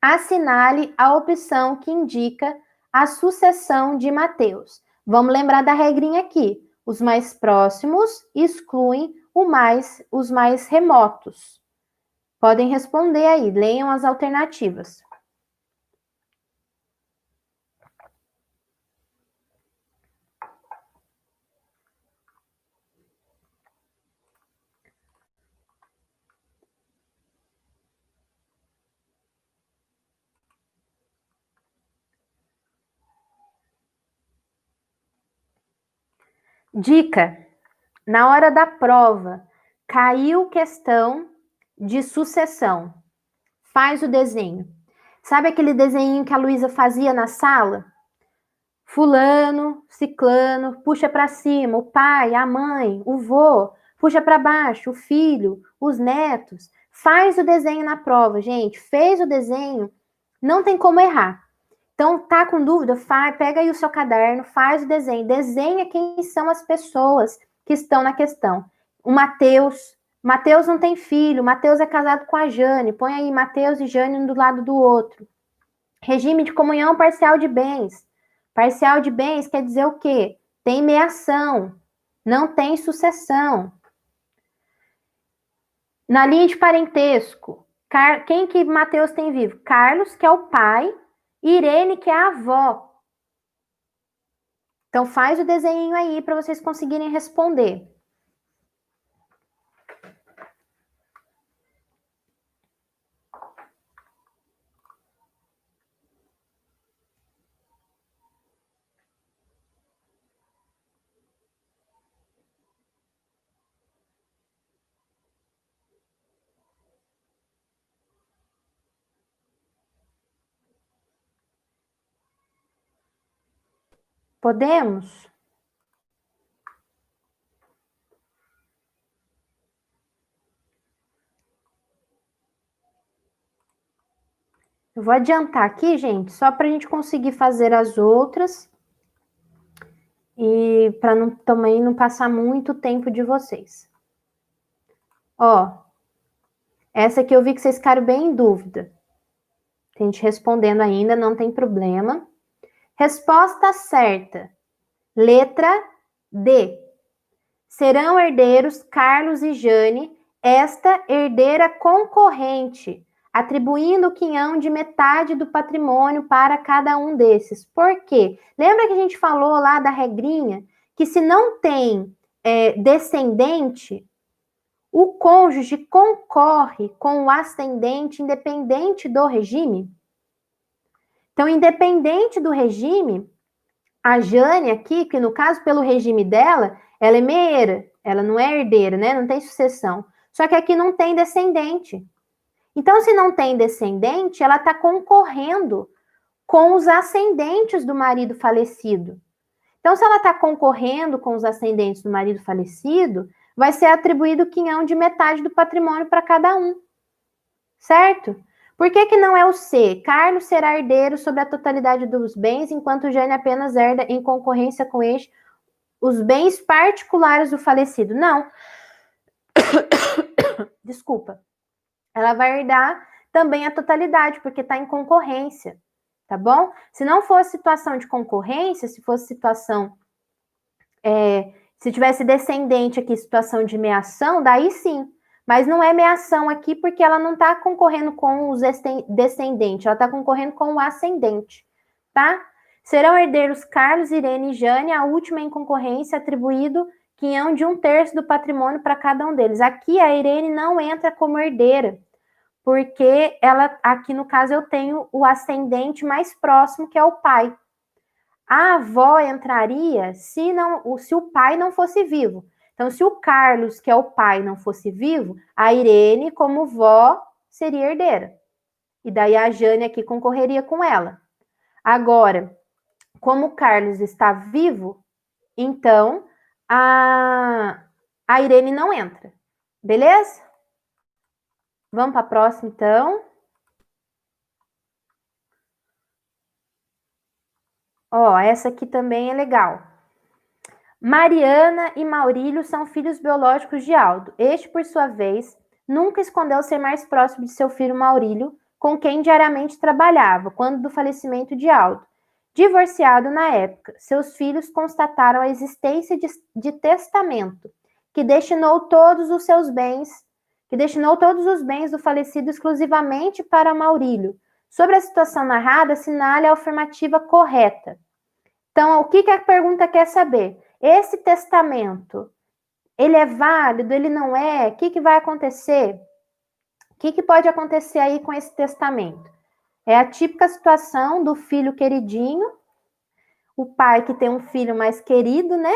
assinale a opção que indica a sucessão de Mateus. Vamos lembrar da regrinha aqui. Os mais próximos excluem os mais remotos. Podem responder aí, leiam as alternativas. Dica: na hora da prova, caiu questão de sucessão. Faz o desenho. Sabe aquele desenho que a Luísa fazia na sala? Fulano, ciclano, puxa para cima, o pai, a mãe, o vô, puxa para baixo, o filho, os netos. Faz o desenho na prova, gente. Fez o desenho, não tem como errar. Então, tá com dúvida? Pega aí o seu caderno, faz o desenho. Desenha quem são as pessoas que estão na questão. O Mateus. Mateus não tem filho. Mateus é casado com a Jane. Põe aí Mateus e Jane um do lado do outro. Regime de comunhão parcial de bens. Parcial de bens quer dizer o quê? Tem meação. Não tem sucessão. Na linha de parentesco, quem que Mateus tem vivo? Carlos, que é o pai. Irene, que é a avó. Então, faz o desenho aí para vocês conseguirem responder. Podemos? Eu vou adiantar aqui, gente, só para a gente conseguir fazer as outras e para também não passar muito tempo de vocês. Ó, essa aqui eu vi que vocês ficaram bem em dúvida. Tem gente respondendo ainda, não tem problema. Resposta certa. Letra D. Serão herdeiros Carlos e Jane, esta herdeira concorrente, atribuindo o quinhão de metade do patrimônio para cada um desses. Por quê? Lembra que a gente falou lá da regrinha que se não tem descendente, o cônjuge concorre com o ascendente independente do regime? Então, independente do regime, a Jane aqui, que no caso pelo regime dela, ela é meeira, ela não é herdeira, né? Não tem sucessão. Só que aqui não tem descendente. Então, se não tem descendente, ela está concorrendo com os ascendentes do marido falecido. Então, se ela está concorrendo com os ascendentes do marido falecido, vai ser atribuído o quinhão de metade do patrimônio para cada um. Certo? Por que não é o C? Carlos será herdeiro sobre a totalidade dos bens, enquanto Jane apenas herda em concorrência com este os bens particulares do falecido. Não. Desculpa. Ela vai herdar também a totalidade, porque está em concorrência. Tá bom? Se não fosse situação de concorrência, se fosse situação... se tivesse descendente aqui, situação de meação, daí sim. Mas não é meação aqui porque ela não está concorrendo com os descendentes, ela está concorrendo com o ascendente, tá? Serão herdeiros Carlos, Irene e Jane, a última em concorrência, atribuído quinhão de 1/3 do patrimônio para cada um deles. Aqui a Irene não entra como herdeira, porque ela, aqui no caso eu tenho o ascendente mais próximo, que é o pai. A avó entraria se o pai não fosse vivo. Então, se o Carlos, que é o pai, não fosse vivo, a Irene, como vó, seria herdeira. E daí a Jane aqui concorreria com ela. Agora, como o Carlos está vivo, então a Irene não entra. Beleza? Vamos para a próxima, então. Ó, essa aqui também é legal. Mariana e Maurílio são filhos biológicos de Aldo. Este, por sua vez, nunca escondeu ser mais próximo de seu filho Maurílio, com quem diariamente trabalhava, quando do falecimento de Aldo. Divorciado na época, seus filhos constataram a existência de testamento, que destinou todos os bens do falecido exclusivamente para Maurílio. Sobre a situação narrada, assinale a afirmativa correta. Então, o que a pergunta quer saber? Esse testamento, ele é válido? Ele não é? O que vai acontecer? O que pode acontecer aí com esse testamento? É a típica situação do filho queridinho, o pai que tem um filho mais querido, né?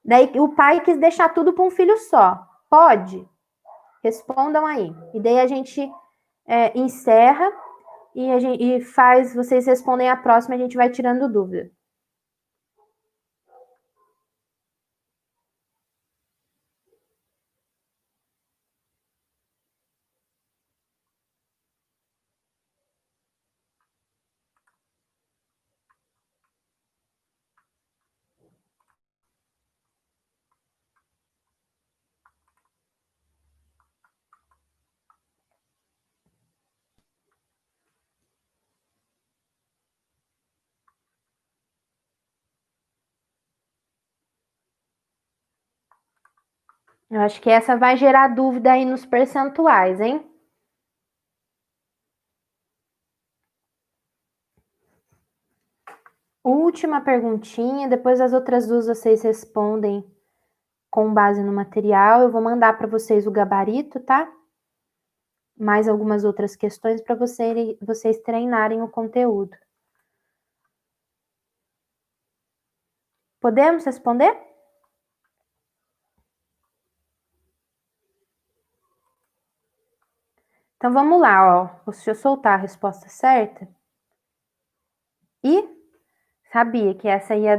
Daí o pai quis deixar tudo para um filho só. Pode? Respondam aí. E daí a gente encerra e faz, vocês respondem a próxima, a gente vai tirando dúvida. Eu acho que essa vai gerar dúvida aí nos percentuais, hein? Última perguntinha, depois as outras duas vocês respondem com base no material. Eu vou mandar para vocês o gabarito, tá? Mais algumas outras questões para vocês treinarem o conteúdo. Podemos responder? Então vamos lá, ó. Deixa eu soltar a resposta certa. E sabia que essa ia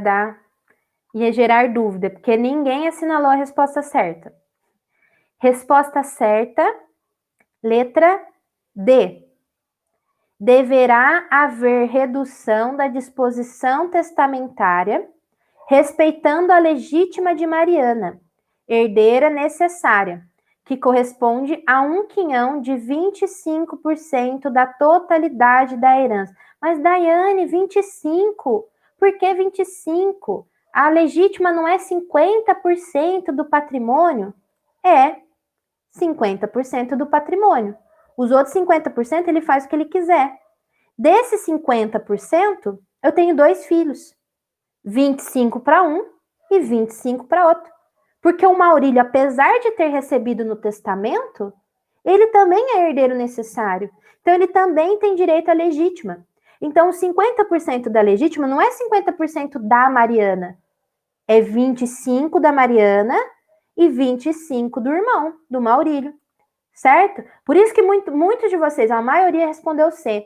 gerar dúvida, porque ninguém assinalou a resposta certa. Resposta certa, letra D. Deverá haver redução da disposição testamentária, respeitando a legítima de Mariana, herdeira necessária, que corresponde a um quinhão de 25% da totalidade da herança. Mas, Daiane, 25%? Por que 25%? A legítima não é 50% do patrimônio? É 50% do patrimônio. Os outros 50% ele faz o que ele quiser. Desses 50%, eu tenho 2 filhos. 25 para um e 25 para outro. Porque o Maurílio, apesar de ter recebido no testamento, ele também é herdeiro necessário. Então, ele também tem direito à legítima. Então, 50% da legítima não é 50% da Mariana. É 25 da Mariana e 25 do irmão, do Maurílio. Certo? Por isso que muitos de vocês, a maioria respondeu C.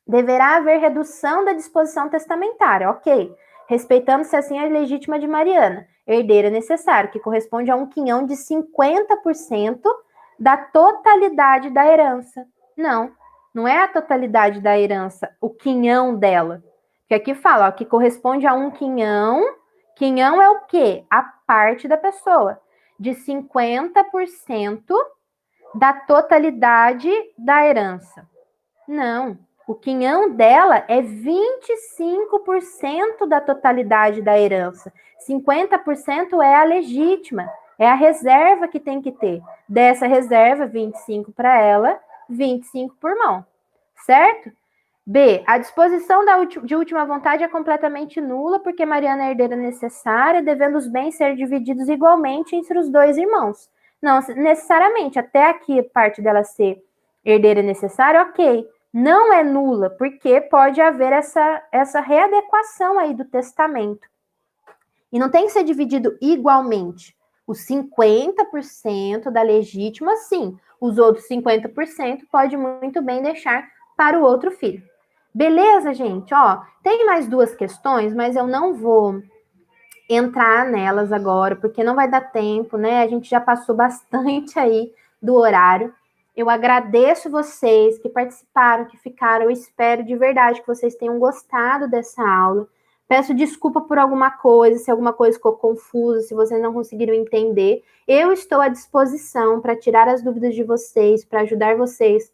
Deverá haver redução da disposição testamentária. Ok. Respeitando-se assim a legítima de Mariana, herdeira necessária, que corresponde a um quinhão de 50% da totalidade da herança. Não é a totalidade da herança, o quinhão dela. Que aqui fala, ó, que corresponde a um quinhão. Quinhão é o quê? A parte da pessoa. De 50% da totalidade da herança. Não. O quinhão dela é 25% da totalidade da herança. 50% é a legítima, é a reserva que tem que ter. Dessa reserva, 25 para ela, 25 por mão. Certo? B. A disposição de última vontade é completamente nula, porque Mariana é herdeira necessária, devendo os bens ser divididos igualmente entre os 2 irmãos. Não necessariamente, até aqui a parte dela ser herdeira necessária, ok. Não é nula, porque pode haver essa readequação aí do testamento. E não tem que ser dividido igualmente. Os 50% da legítima, sim. Os outros 50% pode muito bem deixar para o outro filho. Beleza, gente? Ó, tem mais 2 questões, mas eu não vou entrar nelas agora, porque não vai dar tempo, né? A gente já passou bastante aí do horário. Eu agradeço vocês que participaram, que ficaram. Eu espero de verdade que vocês tenham gostado dessa aula. Peço desculpa por alguma coisa, se alguma coisa ficou confusa, se vocês não conseguiram entender. Eu estou à disposição para tirar as dúvidas de vocês, para ajudar vocês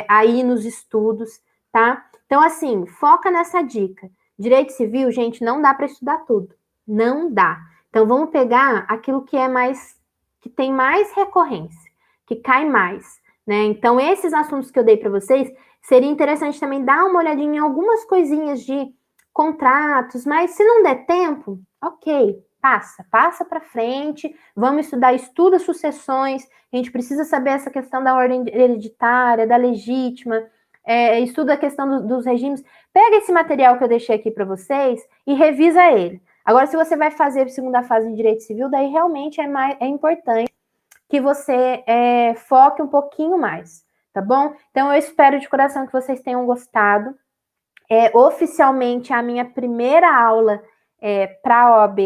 aí nos estudos, tá? Então, assim, foca nessa dica. Direito civil, gente, não dá para estudar tudo. Não dá. Então, vamos pegar aquilo que que tem mais recorrência, que cai mais. Né? Então, esses assuntos que eu dei para vocês, seria interessante também dar uma olhadinha em algumas coisinhas de contratos, mas se não der tempo, ok, passa para frente, vamos estudar, estuda sucessões, a gente precisa saber essa questão da ordem hereditária, da legítima, estuda a questão dos regimes. Pega esse material que eu deixei aqui para vocês e revisa ele. Agora, se você vai fazer segunda fase em Direito Civil, daí realmente é importante que você foque um pouquinho mais, tá bom? Então, eu espero de coração que vocês tenham gostado. Oficialmente, a minha primeira aula para a OAB,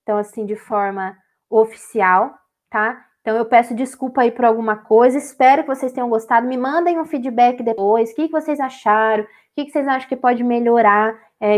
então, assim, de forma oficial, tá? Então, eu peço desculpa aí por alguma coisa, espero que vocês tenham gostado. Me mandem um feedback depois, o que vocês acharam, o que vocês acham que pode melhorar,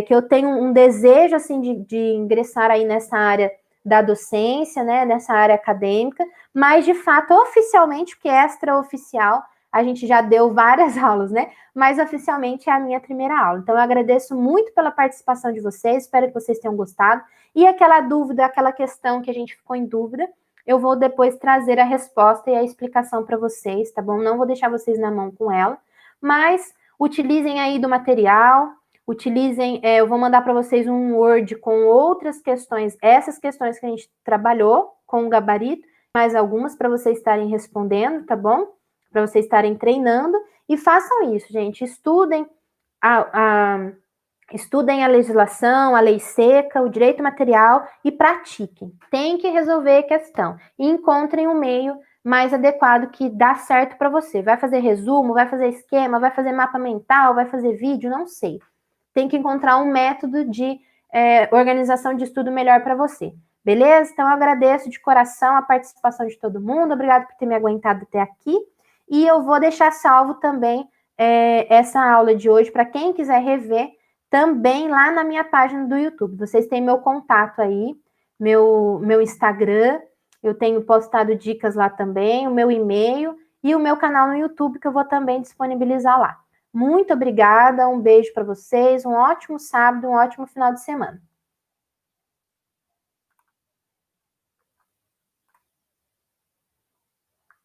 que eu tenho um desejo, assim, de ingressar aí nessa área da docência, né, nessa área acadêmica, mas, de fato, oficialmente, porque extraoficial, a gente já deu várias aulas, né? Mas oficialmente é a minha primeira aula. Então, eu agradeço muito pela participação de vocês, espero que vocês tenham gostado. E aquela dúvida, aquela questão que a gente ficou em dúvida, eu vou depois trazer a resposta e a explicação para vocês, tá bom? Não vou deixar vocês na mão com ela, mas utilizem aí do material, utilizem, eu vou mandar para vocês um Word com outras questões, essas questões que a gente trabalhou com o gabarito, mais algumas para vocês estarem respondendo, tá bom? Para vocês estarem treinando, e façam isso, gente. Estudem estudem a legislação, a lei seca, o direito material e pratiquem. Tem que resolver a questão. E encontrem um meio mais adequado que dá certo para você. Vai fazer resumo, vai fazer esquema, vai fazer mapa mental, vai fazer vídeo, não sei. Tem que encontrar um método de organização de estudo melhor para você. Beleza? Então, eu agradeço de coração a participação de todo mundo. Obrigado por ter me aguentado até aqui. E eu vou deixar salvo também essa aula de hoje para quem quiser rever também lá na minha página do YouTube. Vocês têm meu contato aí, meu Instagram, eu tenho postado dicas lá também, o meu e-mail e o meu canal no YouTube que eu vou também disponibilizar lá. Muito obrigada, um beijo para vocês, um ótimo sábado, um ótimo final de semana.